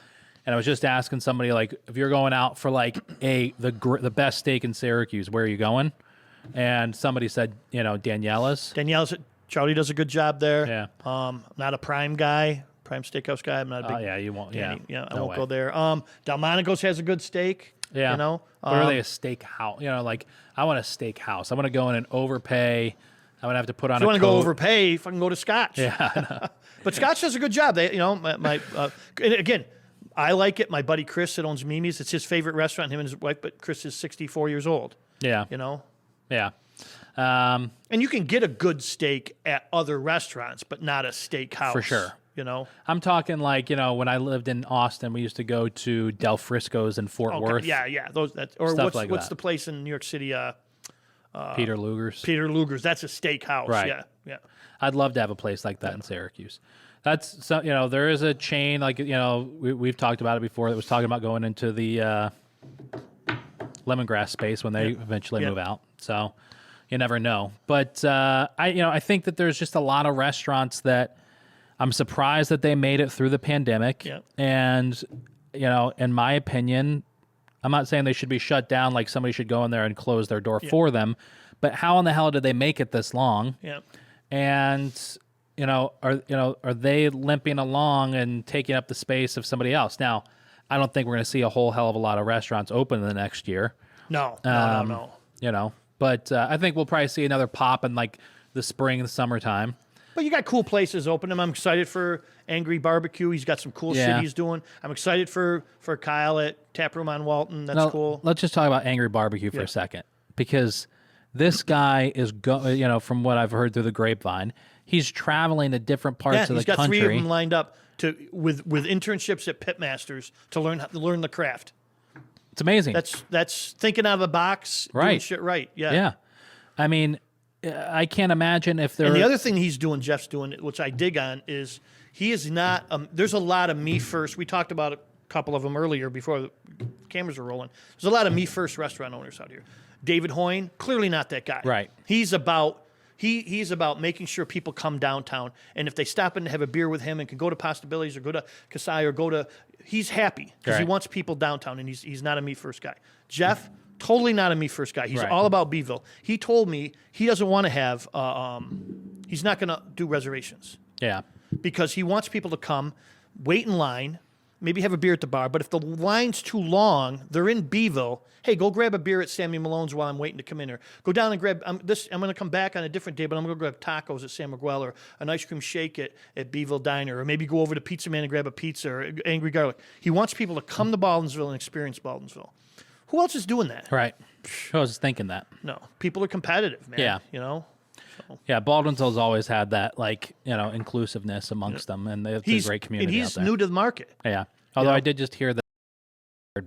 and I was just asking somebody, like, if you're going out for like the best steak in Syracuse, where are you going? And somebody said, Danielle's. Charlie does a good job there. Yeah. I'm not a Prime guy, Prime Steakhouse guy. I'm not a big. Yeah, you won't. I No won't way. go there. Delmonico's has a good steak. Yeah. But are they a steak house? Like, I want a steak house. I want to go in and overpay. I would have to put on. If you want to go overpay, fucking go to Scotch. Yeah. But Scotch does a good job. They, and again, I like it. My buddy Chris that owns Mimi's, it's his favorite restaurant. Him and his wife, but Chris is 64 years old. Yeah. Yeah. And you can get a good steak at other restaurants, but not a steak house. For sure. I'm talking like, when I lived in Austin, we used to go to Del Frisco's in Fort Worth. Yeah. What's that. The place in New York City? Peter Luger's. Peter Luger's. That's a steak house. Right. Yeah. I'd love to have a place like that in Syracuse. That's so, there is a chain, like, we've talked about it before, that was talking about going into the lemongrass space when they eventually move out. So you never know. But I think that there's just a lot of restaurants that I'm surprised that they made it through the pandemic. Yeah. And, in my opinion, I'm not saying they should be shut down, like somebody should go in there and close their door for them. But how in the hell did they make it this long? Yeah. And, are they limping along and taking up the space of somebody else? Now, I don't think we're going to see a whole hell of a lot of restaurants open in the next year. No. But I think we'll probably see another pop in like the spring and summertime. But you got cool places open. I'm excited for Angry Barbecue. He's got some cool shit he's doing. I'm excited for Kyle at Taproom on Walton. That's cool. Let's just talk about Angry Barbecue for a second, because this guy is from what I've heard through the grapevine, he's traveling to different parts of the country. He's got 3 of them lined up with internships at Pitmasters to learn the craft. It's amazing. That's thinking out of the box, doing shit right. Yeah. Yeah. I mean, I can't imagine if there. And the other thing Jeff's doing, which I dig on, is he is not. There's a lot of me first. We talked about a couple of them earlier before the cameras were rolling. There's a lot of me first restaurant owners out here. David Hoyne, clearly not that guy. Right. He's about making sure people come downtown, and if they stop in to have a beer with him and can go to Pasta Billy's or go to Kasai or he's happy because he wants people downtown, and he's not a me first guy. Jeff, totally not a me first guy. He's all about Beeville. He told me he doesn't want to have. He's not going to do reservations. Yeah. Because he wants people to come, wait in line, maybe have a beer at the bar. But if the line's too long, they're in Beeville. Hey, go grab a beer at Sammy Malones while I'm waiting to come in. Or go down and grab. I'm going to come back on a different day, but I'm going to grab tacos at San Miguel or an ice cream shake at Beeville Diner, or maybe go over to Pizza Man and grab a pizza or Angry Garlic. He wants people to come to Baldwinsville and experience Baldwinsville. Who else is doing that? Right. I was thinking that. No, people are competitive, man. Yeah. So. Yeah, Baldwinsville's always had that, inclusive amongst them, and they have a great community. And he's out there. new to the market. Yeah. Although I did just hear that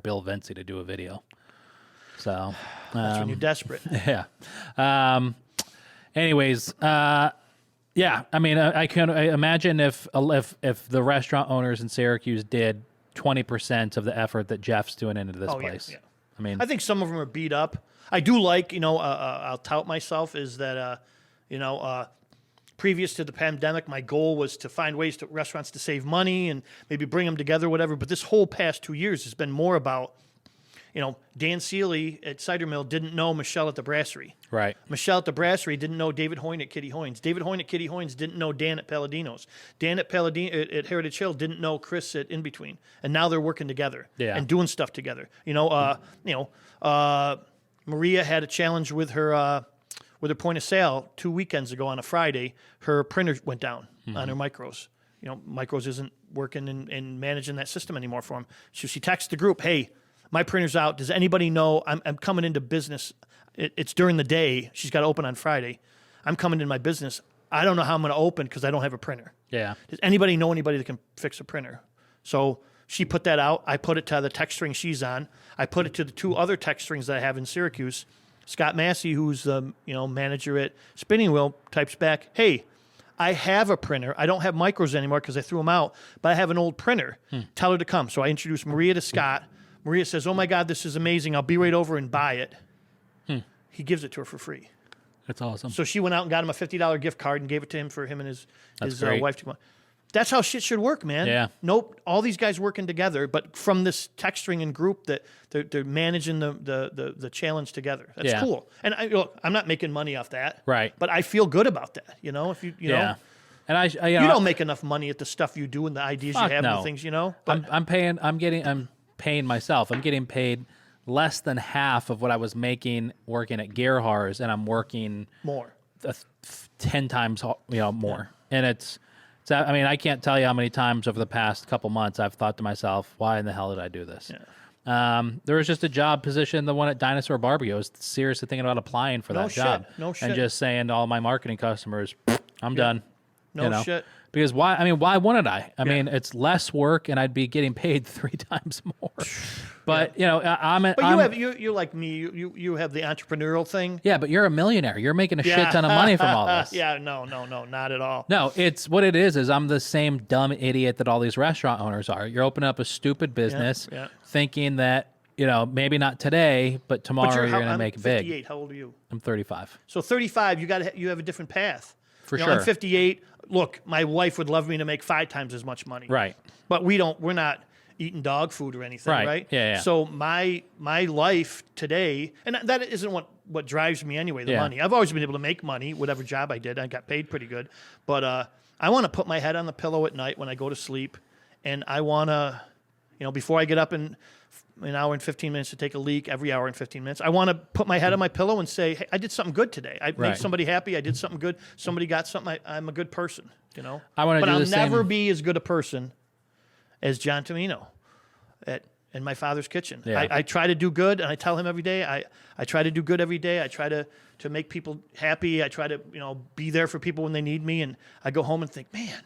Bill Vinci to do a video. So that's when you're desperate. Yeah. Anyways, yeah. I mean, I imagine if the restaurant owners in Syracuse did 20% of the effort that Jeff's doing into this place. Yeah. I mean, I think some of them are beat up. I do like, I'll tout myself is that, previous to the pandemic, my goal was to find ways to restaurants to save money and maybe bring them together, whatever. But this whole past 2 years has been more about, Dan Seeley at Cider Mill didn't know Michelle at the Brasserie. right. Michelle at the Brasserie didn't know David Hoyne at Kitty Hoyne's. David Hoyne at Kitty Hoyne's didn't know Dan at Palladino's. Dan at at Heritage Hill didn't know Chris at In Between. And now they're working together and doing stuff together. Maria had a challenge with her point of sale 2 weekends ago on a Friday. Her printer went down on her micros. Micros isn't working and managing that system anymore for him. So she texts the group, hey, my printer's out. Does anybody know I'm coming into business? It's during the day. She's got to open on Friday. I'm coming into my business. I don't know how I'm going to open because I don't have a printer. Yeah. Does anybody know anybody that can fix a printer? So She put that out. I put it to the text string she's on. I put it to the 2 other text strings that I have in Syracuse. Scott Massey, who's the manager at Spinning Wheel, types back, "Hey, I have a printer. I don't have micros anymore because I threw them out, but I have an old printer. Tell her to come." So I introduced Maria to Scott. Maria says, "Oh my God, this is amazing. I'll be right over and buy it." He gives it to her for free. That's awesome. So she went out and got him a $50 gift card and gave it to him for him and his great. wife to come. That's how shit should work, man. Yeah. Nope. All these guys working together, but from this text string and group that they're managing the challenge together. That's cool. And look, I'm not making money off that. Right. But I feel good about that. If you know. And I you don't make enough money at the stuff you do and the ideas you have and the things, But I'm paying myself. I'm getting paid less than half of what I was making working at Gerhar's, and I'm working more. 10 times more. And it's I can't tell you how many times over the past couple months I've thought to myself, why in the hell did I do this? Yeah. There was just a job position, the one at Dinosaur Barbecue. I was seriously thinking about applying for that job. No shit. And just saying to all my marketing customers, I'm done. No shit. Because why wouldn't I? I mean, it's less work and I'd be getting paid 3 times more. But, you're like me. You have the entrepreneurial thing. Yeah, but you're a millionaire. You're making a shit ton of money from all this. Yeah, no, not at all. No, it's what it is I'm the same dumb idiot that all these restaurant owners are. You're opening up a stupid business thinking that, maybe not today, but tomorrow you're going to make it big. 58. How old are you? I'm 35. So 35, you have a different path. For sure. I'm 58. Look, my wife would love me to make 5 times as much money. Right. But we're not eating dog food or anything, right? Yeah. So my life today, and that isn't what drives me anyway, the money. I've always been able to make money, whatever job I did. I got paid pretty good. But I want to put my head on the pillow at night when I go to sleep, and I want to, before I get up in an hour and 15 minutes to take a leak, every hour and 15 minutes, I want to put my head on my pillow and say, hey, I did something good today. I made somebody happy. I did something good. Somebody got something. I'm a good person, I want to But do I'll the never same. be as good a person as John Tomino in my father's kitchen. Yeah. I try to do good, and I tell him every day, I try to do good every day. I try to make people happy. I try to, be there for people when they need me. And I go home and think, man,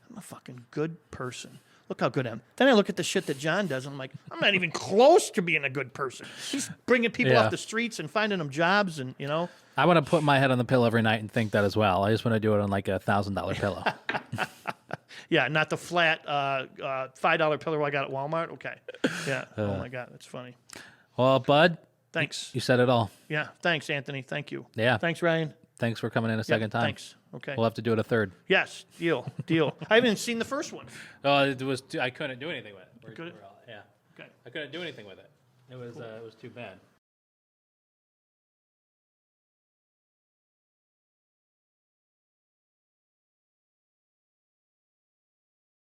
I'm a fucking good person. Look how good I am. Then I look at the shit that John does, and I'm like, I'm not even close to being a good person. He's bringing people off the streets and finding them jobs, and, I want to put my head on the pillow every night and think that as well. I just want to do it on like a $1,000 pillow. Yeah, not the flat $5 pillow I got at Walmart. Okay. Yeah. Oh, my God. That's funny. Well, Bud. Thanks. You said it all. Yeah. Thanks, Anthony. Thank you. Yeah. Thanks, Ryan. Thanks for coming in a second time. Thanks. Okay. We'll have to do it a third. Yes. Deal. I haven't even seen the first one. Oh, it was. I couldn't do anything with it. Good. Yeah. Okay. I couldn't do anything with it. It was. It was too bad.